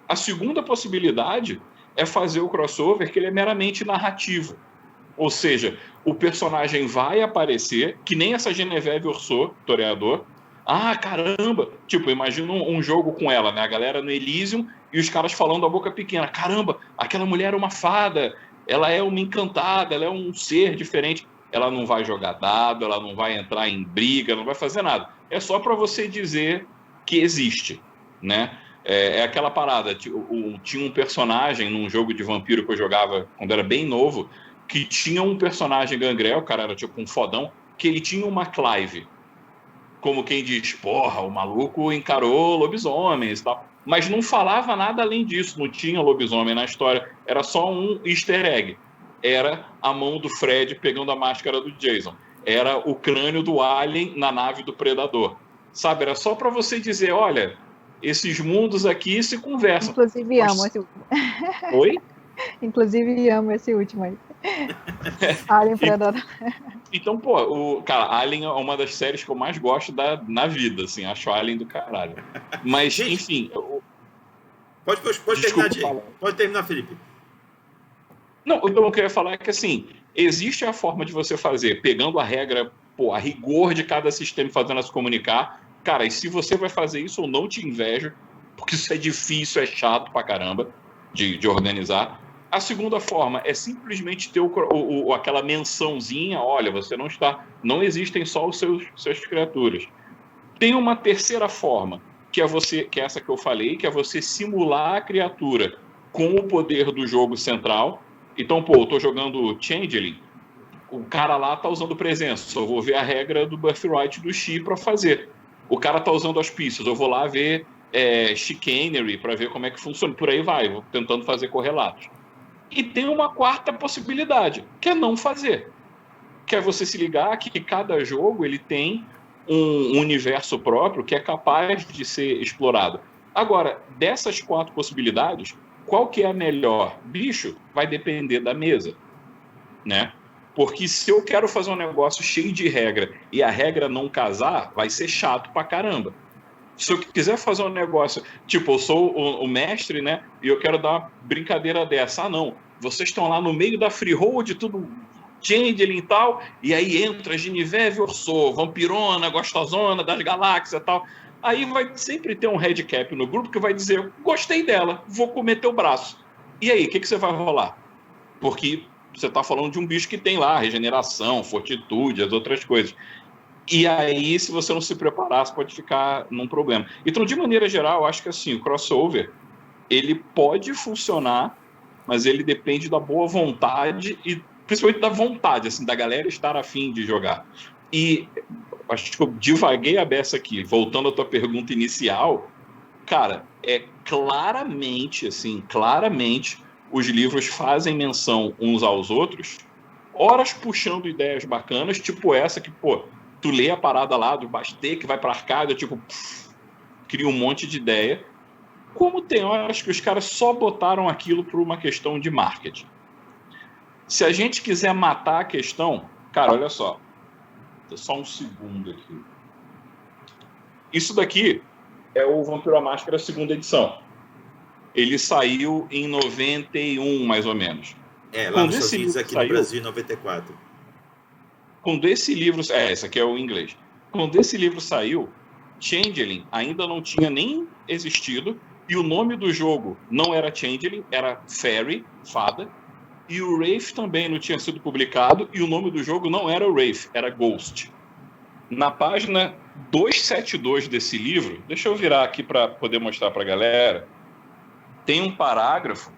A segunda possibilidade é fazer o crossover que ele é meramente narrativo. Ou seja, o personagem vai aparecer, que nem essa Genevieve Urso, toreador. Ah, caramba! Tipo, imagina um jogo com ela, né? A galera no Elysium e os caras falando a boca pequena. Caramba, aquela mulher é uma fada, ela é uma encantada, ela é um ser diferente. Ela não vai jogar dado, ela não vai entrar em briga, não vai fazer nada. É só para você dizer que existe, né? É aquela parada, tinha um personagem num jogo de vampiro que eu jogava quando era bem novo, que tinha um personagem gangrel, o cara era tipo um fodão, que ele tinha uma Clive. Como quem diz, porra, o maluco encarou lobisomens e tal. Mas não falava nada além disso, não tinha lobisomem na história, era só um easter egg. Era a mão do Fred pegando a máscara do Jason. Era o crânio do Alien na nave do Predador. Sabe, era só para você dizer, olha, esses mundos aqui se conversam. Inclusive amo esse último. Oi? Inclusive amo esse último aí. Alien Predador. Então, cara, Alien é uma das séries que eu mais gosto na vida, assim, acho Alien do caralho. Mas, enfim... Pode terminar, Diego. Pode terminar, Felipe. Não, o que eu queria falar é que, assim, existe a forma de você fazer, pegando a regra, a rigor de cada sistema e fazendo ela se comunicar. Cara, e se você vai fazer isso, eu não te invejo, porque isso é difícil, é chato pra caramba de organizar. A segunda forma é simplesmente ter aquela mençãozinha, olha, você não existem só os seus criaturas. Tem uma terceira forma, que é essa que eu falei, que é você simular a criatura com o poder do jogo central. Então, eu tô jogando Changeling, o cara lá tá usando presença, só vou ver a regra do Birthright do Xi para fazer. O cara tá usando auspícios, eu vou lá ver Chicanery para ver como é que funciona. Por aí vai, vou tentando fazer correlatos. E tem uma quarta possibilidade, que é não fazer. Que é você se ligar que cada jogo ele tem um universo próprio que é capaz de ser explorado. Agora, dessas 4 possibilidades, qual que é a melhor? Bicho, vai depender da mesa, né? Porque se eu quero fazer um negócio cheio de regra e a regra não casar, vai ser chato pra caramba. Se eu quiser fazer um negócio, tipo, eu sou o mestre, né? E eu quero dar uma brincadeira dessa. Ah, não. Vocês estão lá no meio da freehold, tudo changeling e tal, e aí entra Genevieve Orso, vampirona, gostosona das galáxias e tal. Aí vai sempre ter um headcap no grupo que vai dizer, gostei dela, vou comer teu braço. E aí, o que você vai rolar? Porque você está falando de um bicho que tem lá regeneração, fortitude, as outras coisas. E aí, se você não se preparar, você pode ficar num problema. Então, de maneira geral, eu acho que assim, o crossover, ele pode funcionar, mas ele depende da boa vontade e principalmente da vontade, assim, da galera estar afim de jogar. E acho que eu divaguei a beça aqui, voltando à tua pergunta inicial, cara, claramente, os livros fazem menção uns aos outros, horas puxando ideias bacanas, tipo essa que, pô, tu lê a parada lá do Bastet, que vai pra Arcádia, tipo, cria um monte de ideia. Como tem horas que os caras só botaram aquilo por uma questão de marketing. Se a gente quiser matar a questão, cara, olha só. Só um segundo aqui. Isso daqui é o Vampiro à Máscara 2ª edição. Ele saiu em 91, mais ou menos. Lá nos Estados Unidos, aqui no Brasil, em 94. Quando esse livro... esse aqui é o inglês. Quando esse livro saiu, Changeling ainda não tinha nem existido, e o nome do jogo não era Changeling, era Fairy, Fada, e o Wraith também não tinha sido publicado, e o nome do jogo não era Wraith, era Ghost. Na página 272 desse livro, deixa eu virar aqui para poder mostrar para a galera, tem um parágrafo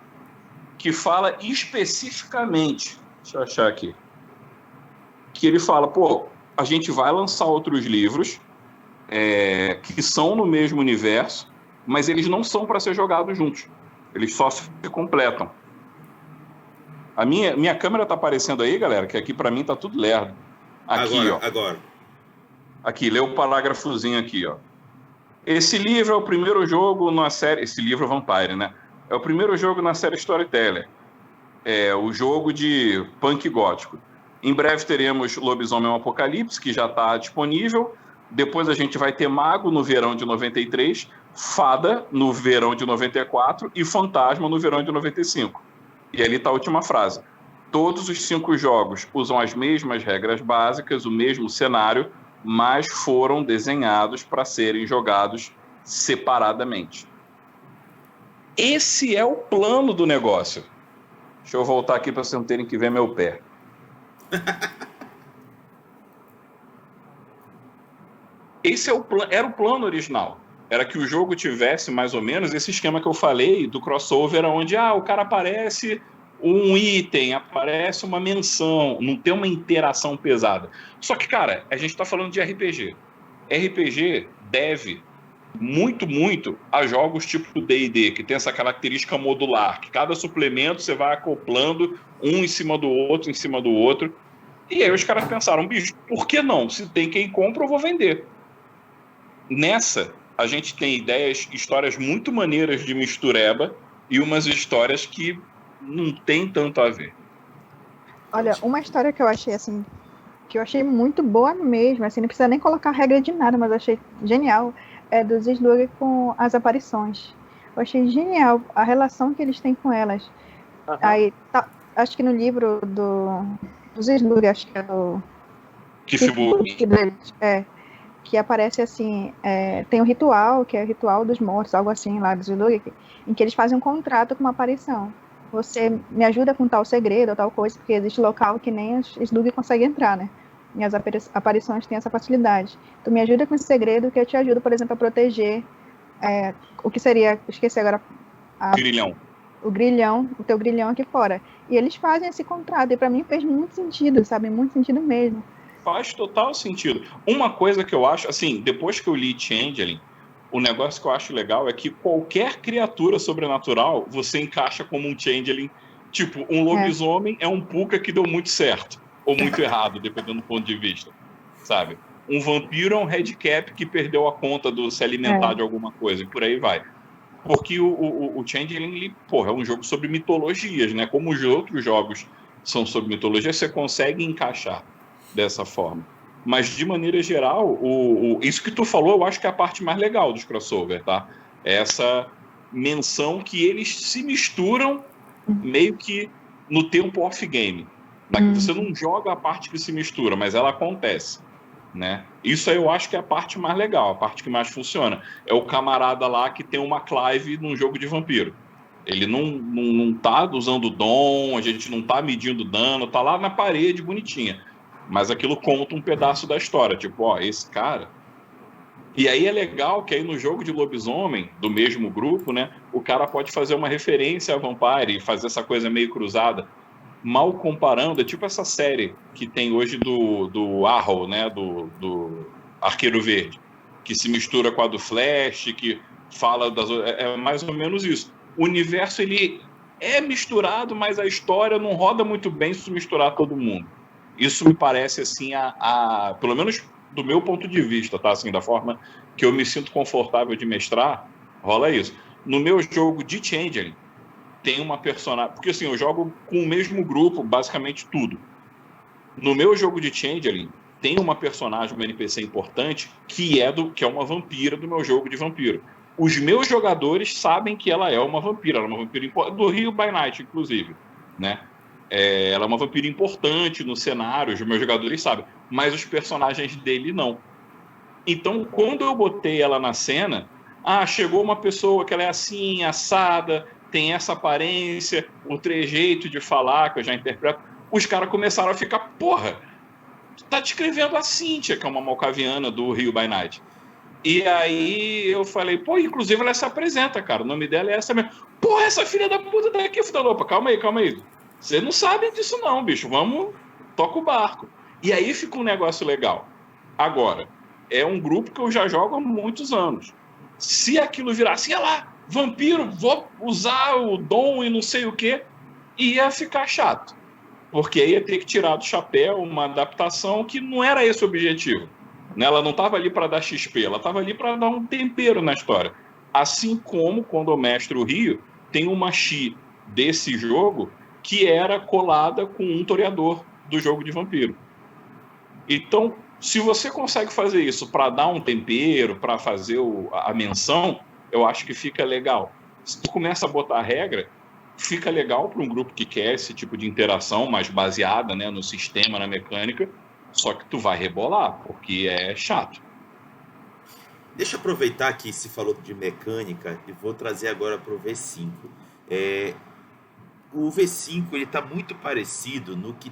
que fala especificamente, deixa eu achar aqui, que ele fala, pô, a gente vai lançar outros livros que são no mesmo universo, mas eles não são para ser jogados juntos. Eles só se completam. A minha câmera tá aparecendo aí, galera, que aqui para mim tá tudo lerdo. Aqui, agora. Aqui, lê o parágrafozinho aqui, ó. Esse livro é o primeiro jogo na série... Esse livro Vampire, né? É o primeiro jogo na série Storyteller. É o jogo de punk gótico. Em breve teremos Lobisomem Apocalipse, que já está disponível. Depois a gente vai ter Mago no verão de 93, Fada no verão de 94 e Fantasma no verão de 95. E ali está a última frase. Todos os 5 jogos usam as mesmas regras básicas, o mesmo cenário, mas foram desenhados para serem jogados separadamente. Esse é o plano do negócio. Deixa eu voltar aqui para vocês não terem que ver meu pé. Esse era o plano original. Era que o jogo tivesse mais ou menos esse esquema que eu falei do crossover, onde o cara aparece um item, aparece uma menção, não tem uma interação pesada. Só que, cara, a gente tá falando de RPG. RPG deve muito, muito a jogos tipo D&D, que tem essa característica modular, que cada suplemento você vai acoplando um em cima do outro, E aí os caras pensaram, bicho, por que não? Se tem quem compra, eu vou vender. Nessa, a gente tem histórias muito maneiras de mistureba e umas histórias que não tem tanto a ver. Olha, uma história que eu achei assim, que eu achei muito boa mesmo, assim, não precisa nem colocar regra de nada, mas eu achei genial, é dos Slug com as aparições. Eu achei genial a relação que eles têm com elas. Uhum. Aí, acho que no livro dos Slug, acho que é do... que aparece assim, tem um ritual, que é o ritual dos mortos, algo assim lá dos Slug, em que eles fazem um contrato com uma aparição. Você me ajuda com tal segredo ou tal coisa, porque existe local que nem os Slug conseguem entrar, né? E as aparições têm essa facilidade. Tu me ajuda com esse segredo que eu te ajudo, por exemplo, a proteger o que seria, esqueci agora... Grilhão. O grilhão, o teu grilhão aqui fora. E eles fazem esse contrato, e pra mim fez muito sentido, sabe? Muito sentido mesmo. Faz total sentido. Uma coisa que eu acho, assim, depois que eu li Changeling, o negócio que eu acho legal é que qualquer criatura sobrenatural você encaixa como um Changeling. Tipo, um lobisomem é um puka que deu muito certo, ou muito errado, dependendo do ponto de vista, sabe? Um vampiro é um headcap que perdeu a conta do se alimentar de alguma coisa, e por aí vai. Porque o Changeling, ele, porra, é um jogo sobre mitologias, né? Como os outros jogos são sobre mitologia, você consegue encaixar dessa forma. Mas, de maneira geral, isso que tu falou, eu acho que é a parte mais legal dos crossover, tá? É essa menção que eles se misturam meio que no tempo off-game. Você não joga a parte que se mistura, mas ela acontece, né? Isso aí eu acho que é a parte mais legal, a parte que mais funciona. É o camarada lá que tem uma Clive num jogo de vampiro. Ele não tá usando dom, a gente não tá medindo dano, tá lá na parede bonitinha. Mas aquilo conta um pedaço da história. Tipo, ó, esse cara... E aí é legal que aí no jogo de lobisomem, do mesmo grupo, né? O cara pode fazer uma referência a Vampire e fazer essa coisa meio cruzada. Mal comparando, é tipo essa série que tem hoje do Arrow, né? Do Arqueiro Verde. Que se mistura com a do Flash, que fala das... É mais ou menos isso. O universo, ele é misturado, mas a história não roda muito bem se misturar todo mundo. Isso me parece, assim, pelo menos do meu ponto de vista, tá? Assim, da forma que eu me sinto confortável de mestrar, rola isso. No meu jogo de Changeling, tem uma personagem... Porque, assim, eu jogo com o mesmo grupo, basicamente tudo. No meu jogo de Changeling, tem uma personagem, uma NPC importante, que é uma vampira do meu jogo de vampiro. Os meus jogadores sabem que ela é uma vampira. Ela é uma vampira do Rio by Night, inclusive, né? Ela é uma vampira importante no cenário, os meus jogadores sabem, mas os personagens dele não. Então, quando eu botei ela na cena, chegou uma pessoa que ela é assim, assada, tem essa aparência, o trejeito de falar, que eu já interpreto, os caras começaram a ficar, porra, tu tá descrevendo a Cíntia, que é uma malcaviana do Rio by Night. E aí eu falei, pô, inclusive ela se apresenta, cara, o nome dela é essa mesmo. Porra, essa filha da puta tá aqui, Fudalopa, calma aí. Você não sabe disso não, bicho, toca o barco. E aí fica um negócio legal. Agora, é um grupo que eu já jogo há muitos anos. Se aquilo virar assim, lá, vampiro, vou usar o dom e não sei o quê, ia ficar chato. Porque aí ia ter que tirar do chapéu uma adaptação que não era esse o objetivo. Ela não estava ali para dar XP, ela estava ali para dar um tempero na história. Assim como, quando eu mestro o Rio, tem uma Xi desse jogo que era colada com um toreador do jogo de vampiro. Então, se você consegue fazer isso para dar um tempero, para fazer a menção, eu acho que fica legal. Se tu começa a botar a regra, fica legal para um grupo que quer esse tipo de interação mais baseada, né, no sistema, na mecânica, só que tu vai rebolar, porque é chato. Deixa eu aproveitar que se falou de mecânica e vou trazer agora para o V5. O V5 ele está muito parecido no que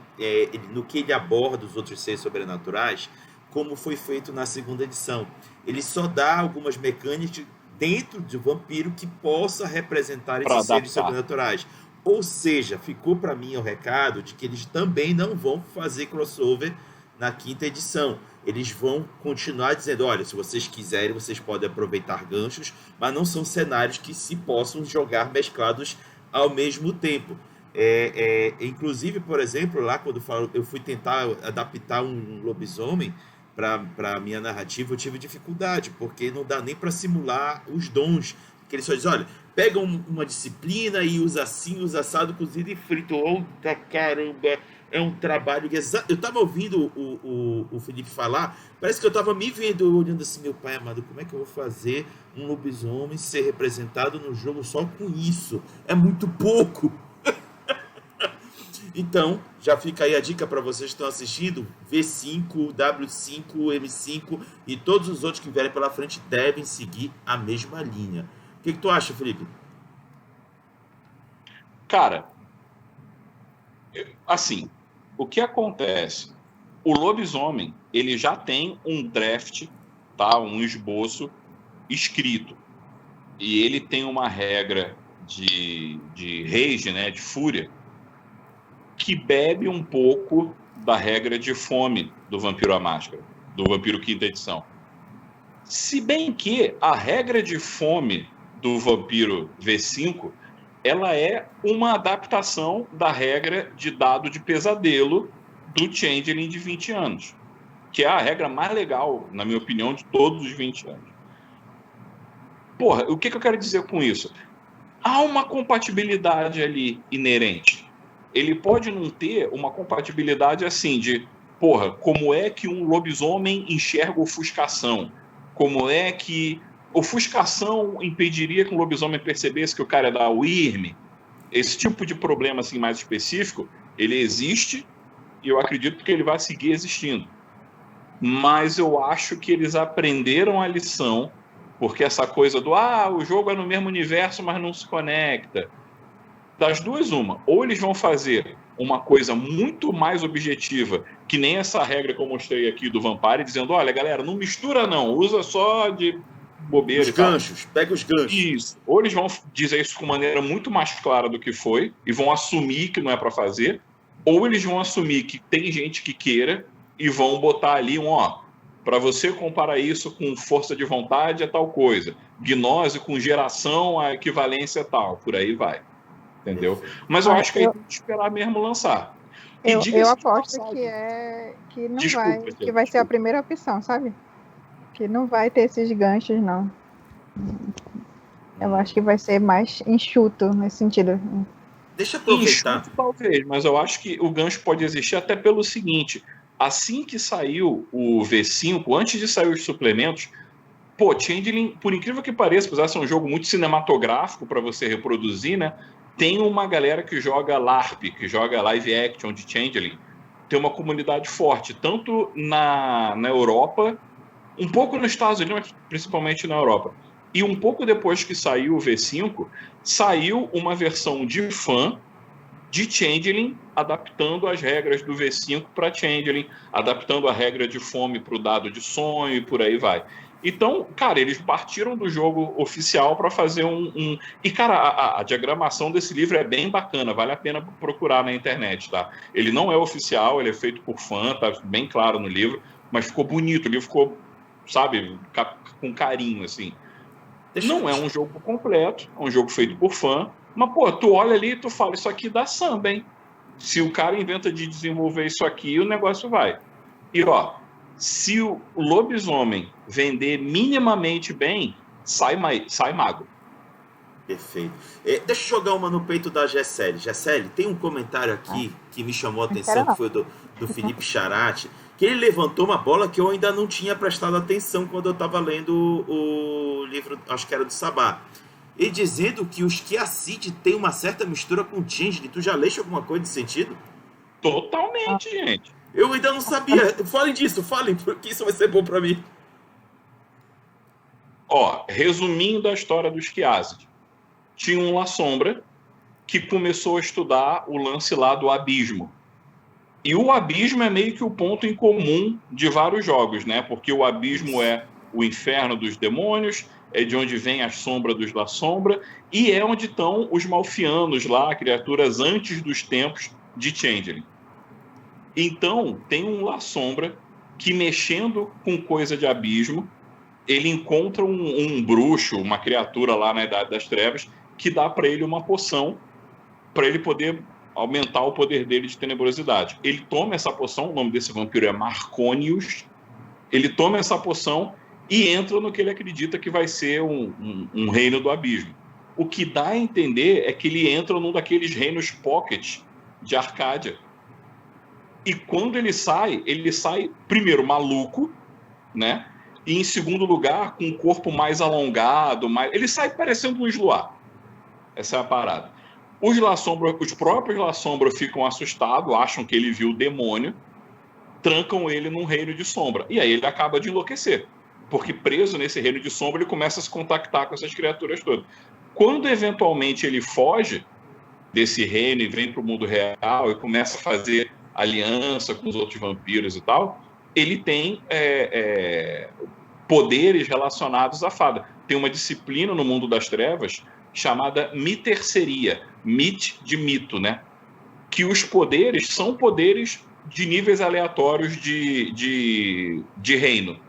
ele aborda os outros seres sobrenaturais, como foi feito na segunda edição. Ele só dá algumas mecânicas dentro de vampiro que possa representar esses seres sobrenaturais. Ou seja, ficou para mim o recado de que eles também não vão fazer crossover na quinta edição. Eles vão continuar dizendo, olha, se vocês quiserem, vocês podem aproveitar ganchos, mas não são cenários que se possam jogar mesclados ao mesmo tempo. Inclusive, por exemplo, lá quando eu fui tentar adaptar um lobisomem para a minha narrativa, eu tive dificuldade, porque não dá nem para simular os dons. Porque eles só dizem, olha, pega uma disciplina e usa assim, usa assado, cozido e frito. Outra caramba, é um trabalho que... Eu estava ouvindo o Felipe falar, parece que eu estava me vendo, olhando assim, meu pai amado, como é que eu vou fazer um lobisomem ser representado no jogo só com isso? É muito pouco. Então, já fica aí a dica para vocês que estão assistindo, V5, W5, M5 e todos os outros que vierem pela frente devem seguir a mesma linha. O que tu acha, Felipe? Cara, assim, o que acontece? O lobisomem, ele já tem um draft, tá? Um esboço escrito. E ele tem uma regra de rage, né? De fúria, que bebe um pouco da regra de fome do Vampiro à Máscara, do Vampiro Quinta Edição. Se bem que a regra de fome do Vampiro V5, ela é uma adaptação da regra de dado de pesadelo do Changeling de 20 anos, que é a regra mais legal, na minha opinião, de todos os 20 anos. Porra, o que eu quero dizer com isso? Há uma compatibilidade ali inerente. Ele pode não ter uma compatibilidade assim de, porra, como é que um lobisomem enxerga ofuscação? Como é que ofuscação impediria que um lobisomem percebesse que o cara é da Wyrm? Esse tipo de problema assim mais específico, ele existe e eu acredito que ele vai seguir existindo. Mas eu acho que eles aprenderam a lição, porque essa coisa do o jogo é no mesmo universo, mas não se conecta. Das duas, uma. Ou eles vão fazer uma coisa muito mais objetiva, que nem essa regra que eu mostrei aqui do Vampire, dizendo, olha, galera, não mistura não, usa só de bobeira Os e tal. ganchos, pega os ganchos. Isso. Ou eles vão dizer isso com maneira muito mais clara do que foi, e vão assumir que não é para fazer, ou eles vão assumir que tem gente que queira, e vão botar ali para você comparar isso com força de vontade é tal coisa, gnose com geração a equivalência é tal, por aí vai. Entendeu? Mas eu acho que aí tem que esperar mesmo lançar. Eu aposto que não que vai ser a primeira opção, sabe? Que não vai ter esses ganchos, não. Eu acho que vai ser mais enxuto nesse sentido. Deixa eu aproveitar. Enxuto, talvez, mas eu acho que o gancho pode existir até pelo seguinte: assim que saiu o V5, antes de sair os suplementos, Changeling, por incrível que pareça, apesar de ser um jogo muito cinematográfico para você reproduzir, né? Tem uma galera que joga LARP, que joga live action de Changeling. Tem uma comunidade forte, tanto na Europa, um pouco nos Estados Unidos, mas principalmente na Europa. E um pouco depois que saiu o V5, saiu uma versão de fã de Changeling, adaptando as regras do V5 para Changeling, adaptando a regra de fome para o dado de sonho e por aí vai. Então, cara, eles partiram do jogo oficial para fazer E, cara, a diagramação desse livro é bem bacana, vale a pena procurar na internet, tá? Ele não é oficial, ele é feito por fã, tá bem claro no livro, mas ficou bonito, o livro ficou, sabe, com carinho, assim. Não é um jogo completo, é um jogo feito por fã, mas, tu olha ali e tu fala, isso aqui dá samba, hein? Se o cara inventa de desenvolver isso aqui, o negócio vai. E, se o lobisomem vender minimamente bem, sai mago. Perfeito. Deixa eu jogar uma no peito da Gessele. Gessele, tem um comentário aqui que me chamou a atenção, que foi do Felipe Charati, que ele levantou uma bola que eu ainda não tinha prestado atenção quando eu estava lendo o livro, acho que era do Sabá. E dizendo que os Kiacid tem uma certa mistura com Changeling. Tu já leste alguma coisa nesse sentido? Totalmente, gente. Eu ainda não sabia. Falem disso, porque isso vai ser bom pra mim. Resumindo a história dos Kiacid. Tinha um La Sombra que começou a estudar o lance lá do abismo. E o abismo é meio que o ponto em comum de vários jogos, né? Porque o abismo é o inferno dos demônios, é de onde vem a sombra dos La Sombra, e é onde estão os malfianos lá, criaturas antes dos tempos de Changeling. Então, tem um La Sombra que, mexendo com coisa de abismo, ele encontra um bruxo, uma criatura lá na Idade das Trevas, que dá para ele uma poção para ele poder aumentar o poder dele de tenebrosidade. Ele toma essa poção, o nome desse vampiro é Marconius, ele toma essa poção e entra no que ele acredita que vai ser um reino do abismo. O que dá a entender é que ele entra num daqueles reinos pocket de Arcádia. E quando ele sai primeiro maluco, né? E em segundo lugar, com um corpo mais alongado, ele sai parecendo um Isluar. Essa é a parada. Os próprios La Sombra ficam assustados, acham que ele viu o demônio, trancam ele num reino de sombra. E aí ele acaba de enlouquecer. Porque preso nesse reino de sombra, ele começa a se contactar com essas criaturas todas. Quando eventualmente ele foge desse reino e vem para o mundo real e começa a fazer aliança com os outros vampiros e tal, ele tem poderes relacionados à fada. Tem uma disciplina no mundo das trevas chamada miterceria, mit de mito, né? Que os poderes são poderes de níveis aleatórios de reino.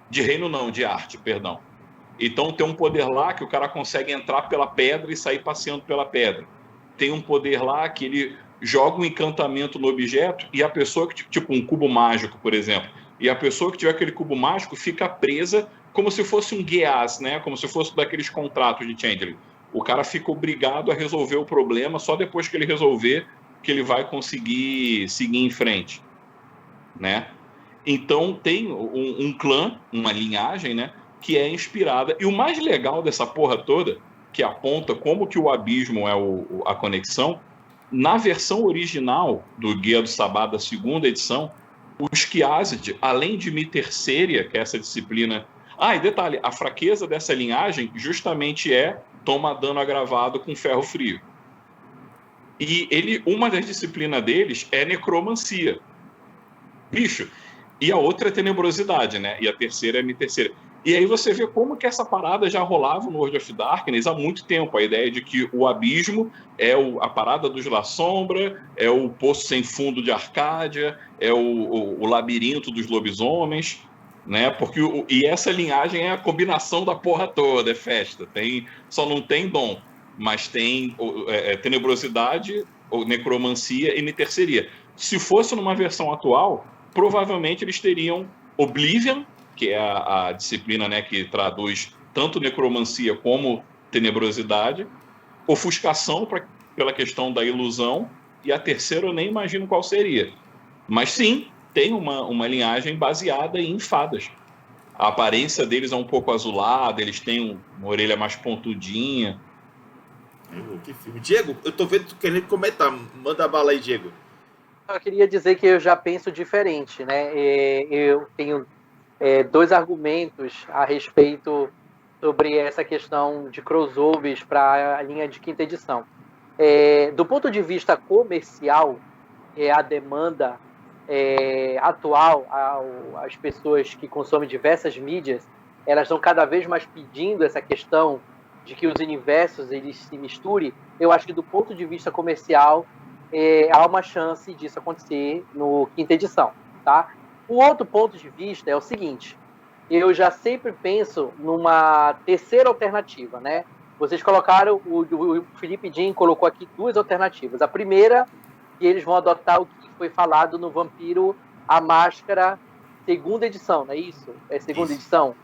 De reino não, de arte, perdão. Então tem um poder lá que o cara consegue entrar pela pedra e sair passeando pela pedra. Tem um poder lá que ele joga um encantamento no objeto e a pessoa que, tipo um cubo mágico, por exemplo, e a pessoa que tiver aquele cubo mágico fica presa como se fosse um GEAS, né? Como se fosse daqueles contratos de Changeling. O cara fica obrigado a resolver o problema, só depois que ele resolver que ele vai conseguir seguir em frente, né? Então tem um clã, uma linhagem, né, que é inspirada. E o mais legal dessa porra toda, que aponta como que o abismo é a conexão, na versão original do Guia do Sabá da segunda edição, os Kiazid, além de Miterceria, que é essa disciplina... Ah, e detalhe, a fraqueza dessa linhagem justamente toma dano agravado com ferro frio. E uma das disciplinas deles é necromancia. Bicho, e a outra é tenebrosidade, né? E a terceira é Miterceria. E aí você vê como que essa parada já rolava no World of Darkness há muito tempo. A ideia de que o abismo é a parada dos La Sombra, é o poço sem fundo de Arcádia, é o labirinto dos lobisomens, né? Porque e essa linhagem é a combinação da porra toda, é festa. Só não tem dom, mas tem tenebrosidade, necromancia e Miterceria. Se fosse numa versão atual, provavelmente eles teriam Oblivion, que é a disciplina, né, que traduz tanto necromancia como tenebrosidade, ofuscação pela questão da ilusão, e a terceira eu nem imagino qual seria. Mas sim, tem uma linhagem baseada em fadas. A aparência deles é um pouco azulada, eles têm uma orelha mais pontudinha. Que filme. Diego, eu tô vendo tu querendo comentar. Manda a bala aí, Diego. Eu queria dizer que eu já penso diferente, né? Eu tenho dois argumentos a respeito sobre essa questão de crossovers para a linha de quinta edição. Do ponto de vista comercial, a demanda atual, as pessoas que consomem diversas mídias, elas estão cada vez mais pedindo essa questão de que os universos eles se misturem. Eu acho que do ponto de vista comercial há uma chance disso acontecer no quinta edição, tá? O outro ponto de vista é o seguinte: eu já sempre penso numa terceira alternativa, né? Vocês colocaram, o Felipe Jim colocou aqui duas alternativas. A primeira, que eles vão adotar o que foi falado no Vampiro a Máscara, segunda edição, não é isso? É segunda edição,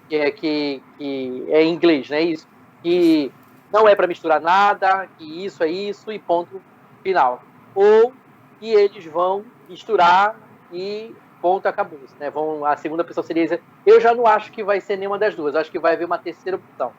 que é em inglês, não é isso? Que não é para misturar nada, que isso é isso e ponto final. Ou que eles vão misturar e ponto, acabou, né? A segunda opção seria... Eu já não acho que vai ser nenhuma das duas. Acho que vai haver uma terceira opção.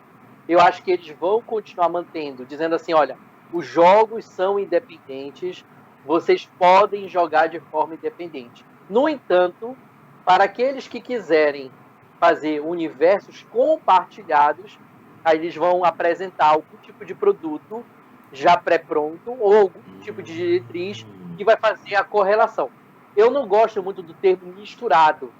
Eu acho que eles vão continuar mantendo, dizendo assim, olha, os jogos são independentes, vocês podem jogar de forma independente. No entanto, para aqueles que quiserem fazer universos compartilhados, aí eles vão apresentar algum tipo de produto já pré-pronto ou algum tipo de diretriz que vai fazer a correlação. Eu não gosto muito do termo misturado,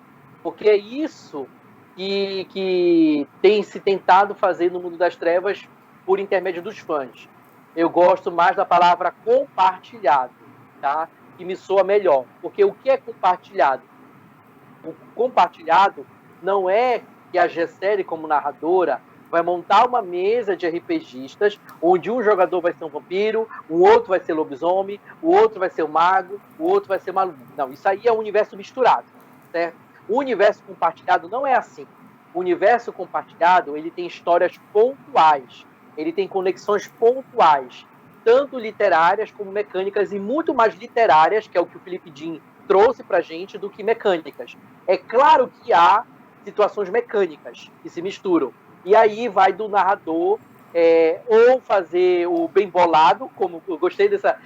porque é isso que tem se tentado fazer no mundo das trevas por intermédio dos fãs. Eu gosto mais da palavra compartilhado, tá? Que me soa melhor. Porque o que é compartilhado? O compartilhado não é que a Gessery, como narradora, vai montar uma mesa de RPGistas, onde um jogador vai ser um vampiro, o outro vai ser lobisomem, o outro vai ser um mago, o outro vai ser maluco. Não, isso aí é um universo misturado, certo? O universo compartilhado não é assim. O universo compartilhado, ele tem histórias pontuais, ele tem conexões pontuais, tanto literárias como mecânicas, e muito mais literárias, que é o que o Felipe Jim trouxe pra gente, do que mecânicas. É claro que há situações mecânicas que se misturam, e aí vai do narrador ou fazer o bem bolado, como eu gostei dessa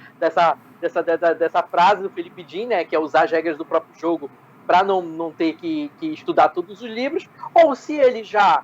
frase do Felipe Jim, né, que é usar as regras do próprio jogo para não ter que estudar todos os livros, ou se ele já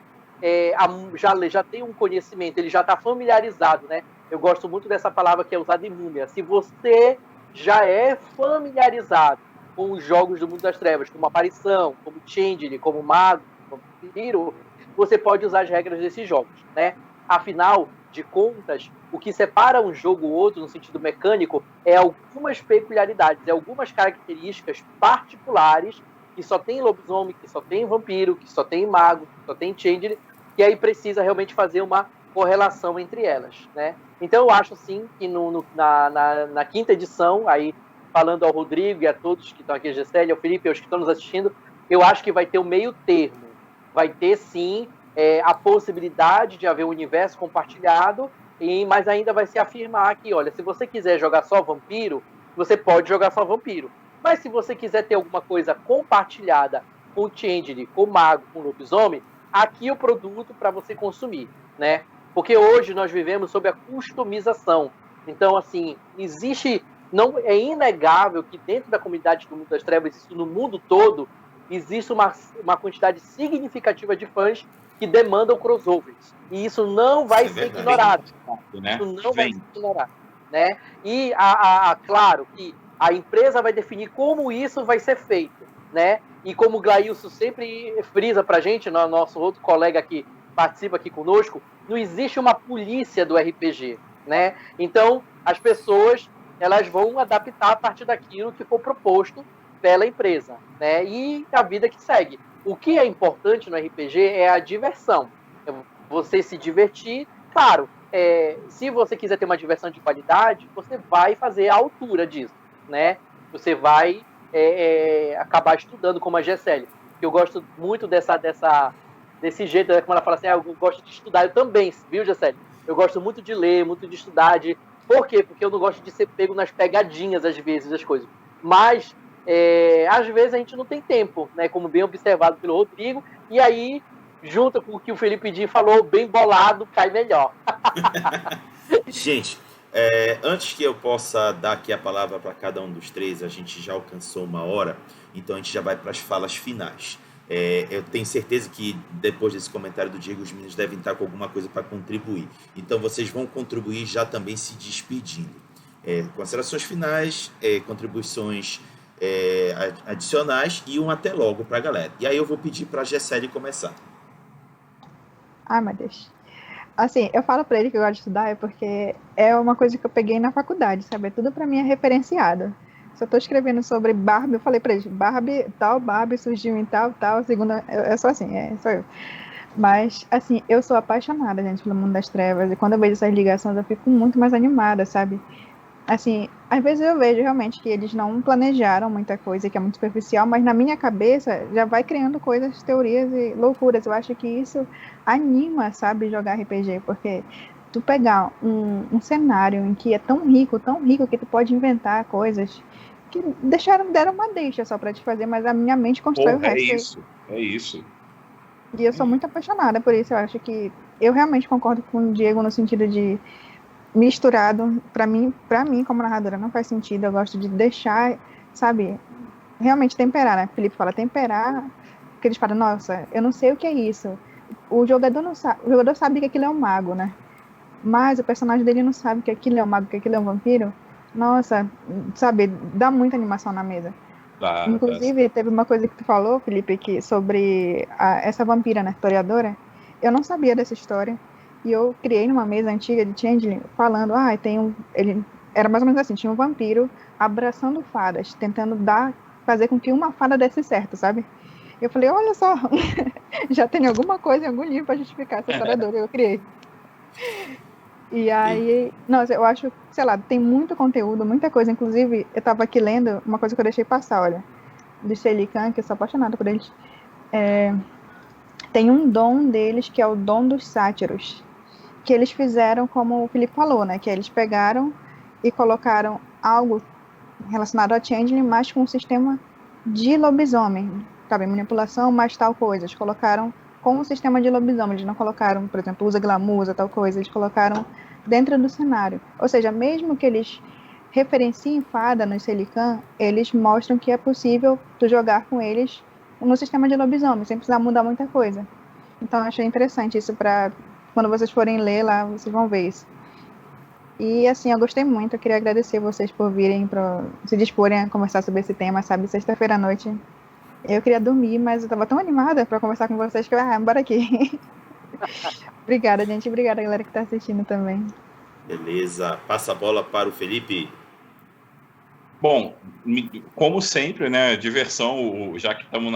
tem um conhecimento, ele já está familiarizado, né? Eu gosto muito dessa palavra que é usada em Múmia. Se você já é familiarizado com os jogos do mundo das trevas, como Aparição, como Changeling, como Mago, como Vampiro, você pode usar as regras desses jogos, né? Afinal de contas, o que separa um jogo ou outro no sentido mecânico é algumas peculiaridades, é algumas características particulares que só tem lobisomem, que só tem vampiro, que só tem mago, que só tem changeling, e aí precisa realmente fazer uma correlação entre elas, né? Então eu acho sim que na quinta edição, aí falando ao Rodrigo e a todos que estão aqui, a Gessélia, ao Felipe, aos que estão nos assistindo, eu acho que vai ter o meio termo vai ter sim a possibilidade de haver um universo compartilhado, mas ainda vai se afirmar que, olha, se você quiser jogar só vampiro, você pode jogar só vampiro. Mas se você quiser ter alguma coisa compartilhada com Changeling, com mago, com lobisomem, aqui é o produto para você consumir, né? Porque hoje nós vivemos sob a customização. Então, assim, não é inegável que dentro da comunidade do Mundo das Trevas, isso no mundo todo, existe uma quantidade significativa de fãs que demandam crossovers. E isso não vai ser ignorado. Né? Isso não vai ser ignorado. Né? E, claro, que a empresa vai definir como isso vai ser feito. Né? E como o Glailson sempre frisa pra gente, nosso outro colega que participa aqui conosco, não existe uma polícia do RPG. Né? Então, as pessoas elas vão adaptar a partir daquilo que for proposto pela empresa, né? E a vida que segue. O que é importante no RPG é a diversão. Você se divertir, claro, se você quiser ter uma diversão de qualidade, você vai fazer a altura disso, né? Você vai acabar estudando como a Gessele. Eu gosto muito desse jeito, como ela fala assim, eu gosto de estudar, eu também, viu, Gessele? Eu gosto muito de ler, muito de estudar, Por quê? Porque eu não gosto de ser pego nas pegadinhas, às vezes, das coisas. Mas, às vezes, a gente não tem tempo, né? Como bem observado pelo Rodrigo. E aí, junto com o que o Felipe D falou, bem bolado, cai melhor. Gente, antes que eu possa dar aqui a palavra para cada um dos três, a gente já alcançou 1 hora, então a gente já vai para as falas finais. Eu tenho certeza que depois desse comentário do Diego, os meninos devem estar com alguma coisa para contribuir. Então vocês vão contribuir já também se despedindo. Considerações finais, contribuições adicionais e um até logo para a galera. E aí eu vou pedir para a Gessele começar. Ai, meu Deus. Assim, eu falo para ele que eu gosto de estudar porque é uma coisa que eu peguei na faculdade, sabe? Tudo para mim é referenciado. Se eu tô escrevendo sobre Barbie, eu falei pra eles, Barbie surgiu em tal, segunda, eu sou assim, sou eu. Mas, assim, eu sou apaixonada, gente, pelo Mundo das Trevas, e quando eu vejo essas ligações, eu fico muito mais animada, sabe? Assim, às vezes eu vejo realmente que eles não planejaram muita coisa, que é muito superficial, mas na minha cabeça já vai criando coisas, teorias e loucuras. Eu acho que isso anima, sabe, jogar RPG, porque tu pegar um cenário em que é tão rico que tu pode inventar coisas que deram uma deixa só pra te fazer, mas a minha mente constrói o resto. É isso. E eu sou muito apaixonada por isso. Eu acho que eu realmente concordo com o Diego no sentido de misturado, pra mim como narradora não faz sentido. Eu gosto de deixar, sabe, realmente temperar, né? Felipe fala temperar, porque eles falam, nossa, eu não sei o que é isso. O jogador não sabe, o jogador sabe que aquilo é um mago, né? Mas o personagem dele não sabe que aquilo é um mago, que aquilo é um vampiro. Nossa, sabe, dá muita animação na mesa. Inclusive, teve uma coisa que tu falou, Felipe, sobre essa vampira, né, historiadora. Eu não sabia dessa história. E eu criei numa mesa antiga de Changeling, falando, ele era mais ou menos assim, tinha um vampiro abraçando fadas, tentando fazer com que uma fada desse certo, sabe? Eu falei, olha só, já tem alguma coisa em algum livro pra justificar essa historiadora, eu criei. E aí, nossa, eu acho, sei lá, tem muito conteúdo, muita coisa. Inclusive, eu tava aqui lendo uma coisa que eu deixei passar, olha, do Shelikan, que eu sou apaixonada por eles. Tem um dom deles, que é o dom dos sátiros, que eles fizeram como o Felipe falou, né, que eles pegaram e colocaram algo relacionado a Changeling, mas com um sistema de lobisomem, sabe, manipulação, mais tal coisa. Eles colocaram com um sistema de lobisomem, eles não colocaram, por exemplo, usa glamour, usa tal coisa, eles colocaram dentro do cenário. Ou seja, mesmo que eles referenciem fada no Shelikan, eles mostram que é possível tu jogar com eles no sistema de lobisomem, sem precisar mudar muita coisa. Então eu achei interessante isso, para quando vocês forem ler lá, vocês vão ver isso. E assim, eu gostei muito, eu queria agradecer vocês por virem, se disporem a conversar sobre esse tema, sabe, sexta-feira à noite. Eu queria dormir, mas eu tava tão animada pra conversar com vocês que eu, bora aqui. Obrigada, gente. Obrigada, galera que tá assistindo também. Beleza. Passa a bola para o Felipe. Bom, como sempre, né, diversão, já que estamos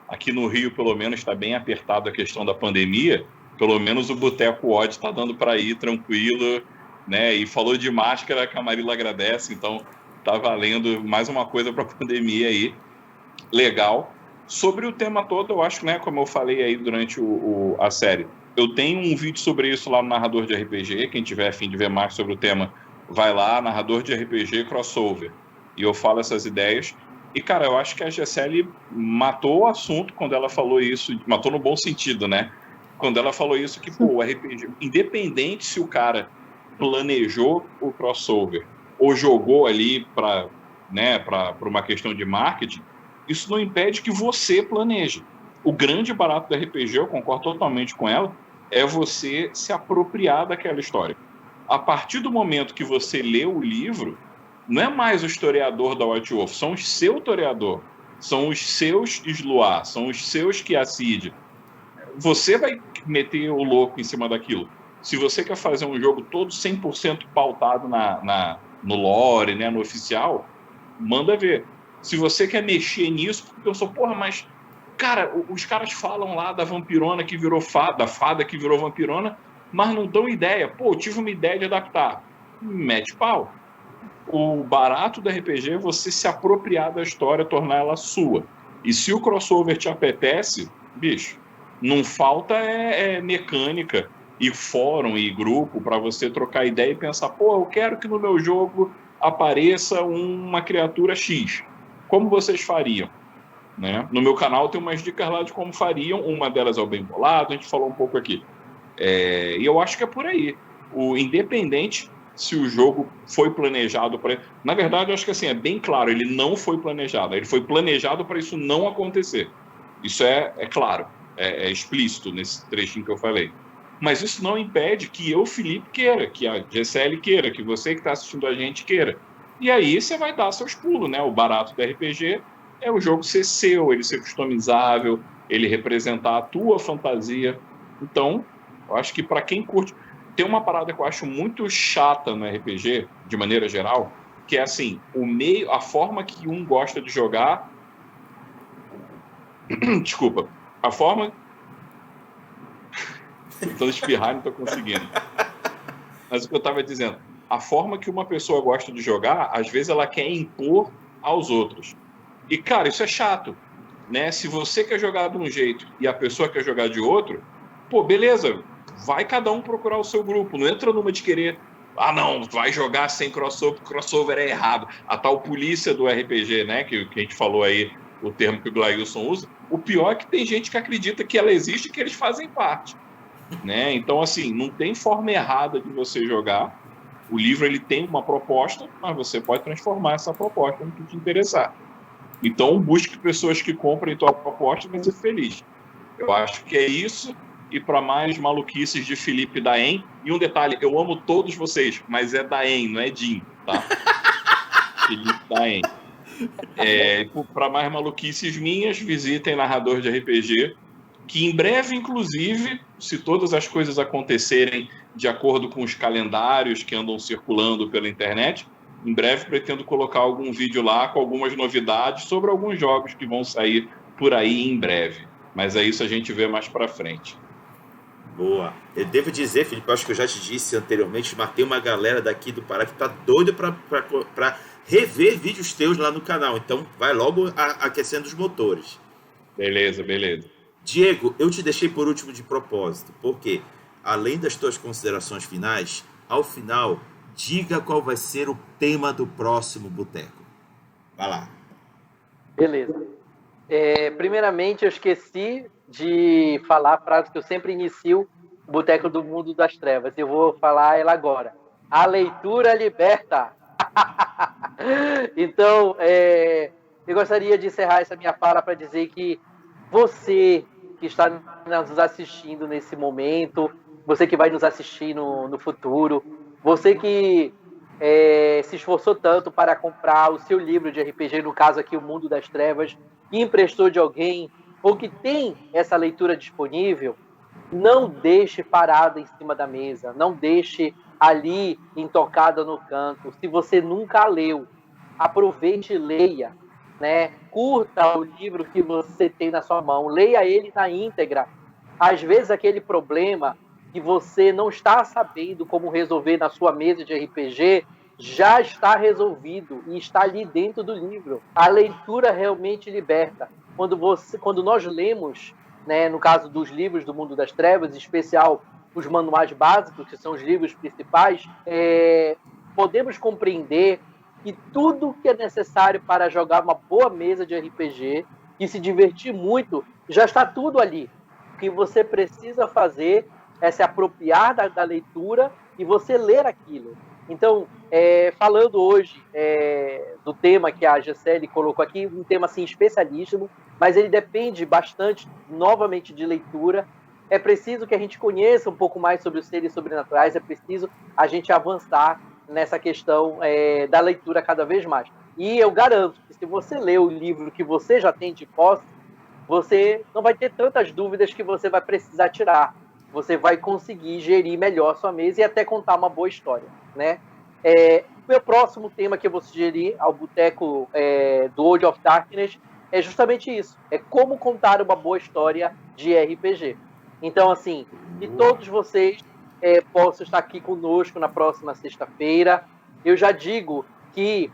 aqui no Rio, pelo menos, está bem apertado a questão da pandemia, pelo menos o Boteco Odd está dando para ir tranquilo, né, e falou de máscara, que a Marila agradece, então tá valendo mais uma coisa para a pandemia aí. Legal. Sobre o tema todo, eu acho, né, como eu falei aí durante a série, eu tenho um vídeo sobre isso lá no Narrador de RPG. Quem tiver a fim de ver mais sobre o tema, vai lá, Narrador de RPG Crossover. E eu falo essas ideias. E, cara, eu acho que a Gisele matou o assunto quando ela falou isso, matou no bom sentido, né? Quando ela falou isso, que, pô, o RPG, independente se o cara planejou o crossover ou jogou ali para, né, para uma questão de marketing, isso não impede que você planeje. O grande barato do RPG, eu concordo totalmente com ela, é você se apropriar daquela história. A partir do momento que você lê o livro, não é mais o historiador da White Wolf, são os seus historiador, são os seus Sluar, são os seus Kiacid. Você vai meter o louco em cima daquilo. Se você quer fazer um jogo todo 100% pautado no lore, né, no oficial, manda ver. Se você quer mexer nisso, porque eu sou, porra, mas, cara, os caras falam lá da vampirona que virou fada, da fada que virou vampirona, mas não dão ideia. Pô, eu tive uma ideia de adaptar. Mete pau. O barato do RPG é você se apropriar da história, tornar ela sua. E se o crossover te apetece, bicho, não falta mecânica e fórum e grupo para você trocar ideia e pensar, pô, eu quero que no meu jogo apareça uma criatura X. Como vocês fariam? Né? No meu canal tem umas dicas lá de como fariam, uma delas é o Bem Bolado, a gente falou um pouco aqui. E eu acho que é por aí. O independente se o jogo foi planejado para... Na verdade, eu acho que assim, é bem claro, ele não foi planejado. Ele foi planejado para isso não acontecer. Isso é claro, é explícito nesse trechinho que eu falei. Mas isso não impede que eu, Felipe, queira, que a Gisele queira, que você que está assistindo a gente queira. E aí você vai dar seus pulos, né? O barato do RPG é o jogo ser seu, ele ser customizável, ele representar a tua fantasia. Então, eu acho que para quem curte... Tem uma parada que eu acho muito chata no RPG, de maneira geral, que é assim, a forma que um gosta de jogar... Desculpa. A forma... Tentando espirrar e não estou conseguindo. Mas o que eu estava dizendo, a forma que uma pessoa gosta de jogar, às vezes ela quer impor aos outros. E, cara, isso é chato, né? Se você quer jogar de um jeito e a pessoa quer jogar de outro, pô, beleza, vai cada um procurar o seu grupo. Não entra numa de querer, não, vai jogar sem crossover é errado. A tal polícia do RPG, né, que a gente falou aí, o termo que o Glailson usa, o pior é que tem gente que acredita que ela existe e que eles fazem parte. Né? Então, assim, não tem forma errada de você jogar. O livro ele tem uma proposta, mas você pode transformar essa proposta no que te interessar. Então, busque pessoas que comprem tua proposta e vai ser feliz. Eu acho que é isso. E para mais maluquices de Felipe Daen. E um detalhe, eu amo todos vocês, mas é Daen, não é Jim, tá? Felipe Daen. Para mais maluquices minhas, visitem Narrador de RPG, que em breve, inclusive, se todas as coisas acontecerem de acordo com os calendários que andam circulando pela internet, em breve pretendo colocar algum vídeo lá com algumas novidades sobre alguns jogos que vão sair por aí em breve. Mas é isso, a gente vê mais pra frente. Boa. Eu devo dizer, Felipe, eu acho que eu já te disse anteriormente, mas tem uma galera daqui do Pará que tá doida pra rever vídeos teus lá no canal. Então vai logo aquecendo os motores. Beleza. Diego, eu te deixei por último de propósito, porque além das tuas considerações finais, ao final, diga qual vai ser o tema do próximo Boteco. Vai lá. Beleza. Primeiramente, eu esqueci de falar a frase que eu sempre inicio o Boteco do Mundo das Trevas. Eu vou falar ela agora. A leitura liberta. Então, eu gostaria de encerrar essa minha fala para dizer que você que está nos assistindo nesse momento, você que vai nos assistir no futuro, você que se esforçou tanto para comprar o seu livro de RPG, no caso aqui, O Mundo das Trevas, e emprestou de alguém, ou que tem essa leitura disponível, não deixe parada em cima da mesa, não deixe ali intocada no canto. Se você nunca leu, aproveite e leia, né? Curta o livro que você tem na sua mão, leia ele na íntegra. Às vezes aquele problema que você não está sabendo como resolver na sua mesa de RPG já está resolvido e está ali dentro do livro. A leitura realmente liberta. quando nós lemos, né, no caso dos livros do Mundo das Trevas, em especial os manuais básicos, que são os livros principais, podemos compreender que tudo que é necessário para jogar uma boa mesa de RPG e se divertir muito, já está tudo ali. O que você precisa fazer é se apropriar da leitura e você ler aquilo. Então, falando hoje do tema que a Gisele colocou aqui, um tema assim, especialíssimo, mas ele depende bastante, novamente, de leitura. É preciso que a gente conheça um pouco mais sobre os seres sobrenaturais, é preciso a gente avançar nessa questão da leitura cada vez mais. E eu garanto que se você ler o livro que você já tem de posse, você não vai ter tantas dúvidas que você vai precisar tirar. Você vai conseguir gerir melhor a sua mesa e até contar uma boa história, né? O meu próximo tema que eu vou sugerir ao Boteco do World of Darkness é justamente isso. É como contar uma boa história de RPG. Então, assim, se todos vocês possam estar aqui conosco na próxima sexta-feira, eu já digo que,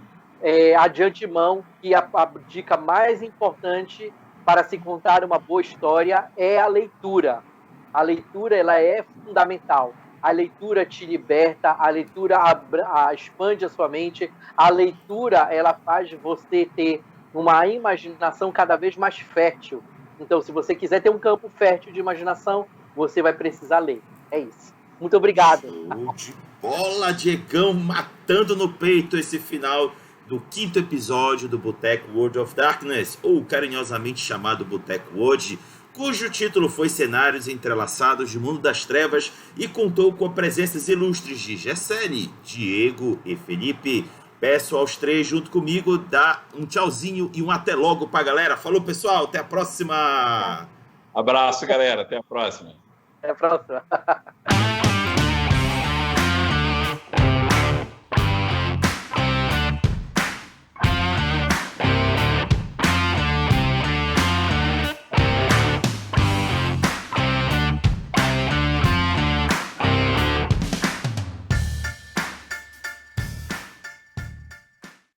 de antemão, que a dica mais importante para se contar uma boa história é a leitura. A leitura, ela é fundamental. A leitura te liberta, a leitura expande a sua mente, a leitura, ela faz você ter uma imaginação cada vez mais fértil. Então, se você quiser ter um campo fértil de imaginação, você vai precisar ler. É isso. Muito obrigado. Show de bola, Diegão, matando no peito esse final do 5º episódio do Boteco World of Darkness, ou carinhosamente chamado Boteco World, cujo título foi Cenários Entrelaçados de Mundo das Trevas e contou com a presenças ilustres de Gisele, Diego e Felipe. Peço aos três, junto comigo, dar um tchauzinho e um até logo pra galera. Falou, pessoal, até a próxima! Abraço, galera, até a próxima. Até a próxima.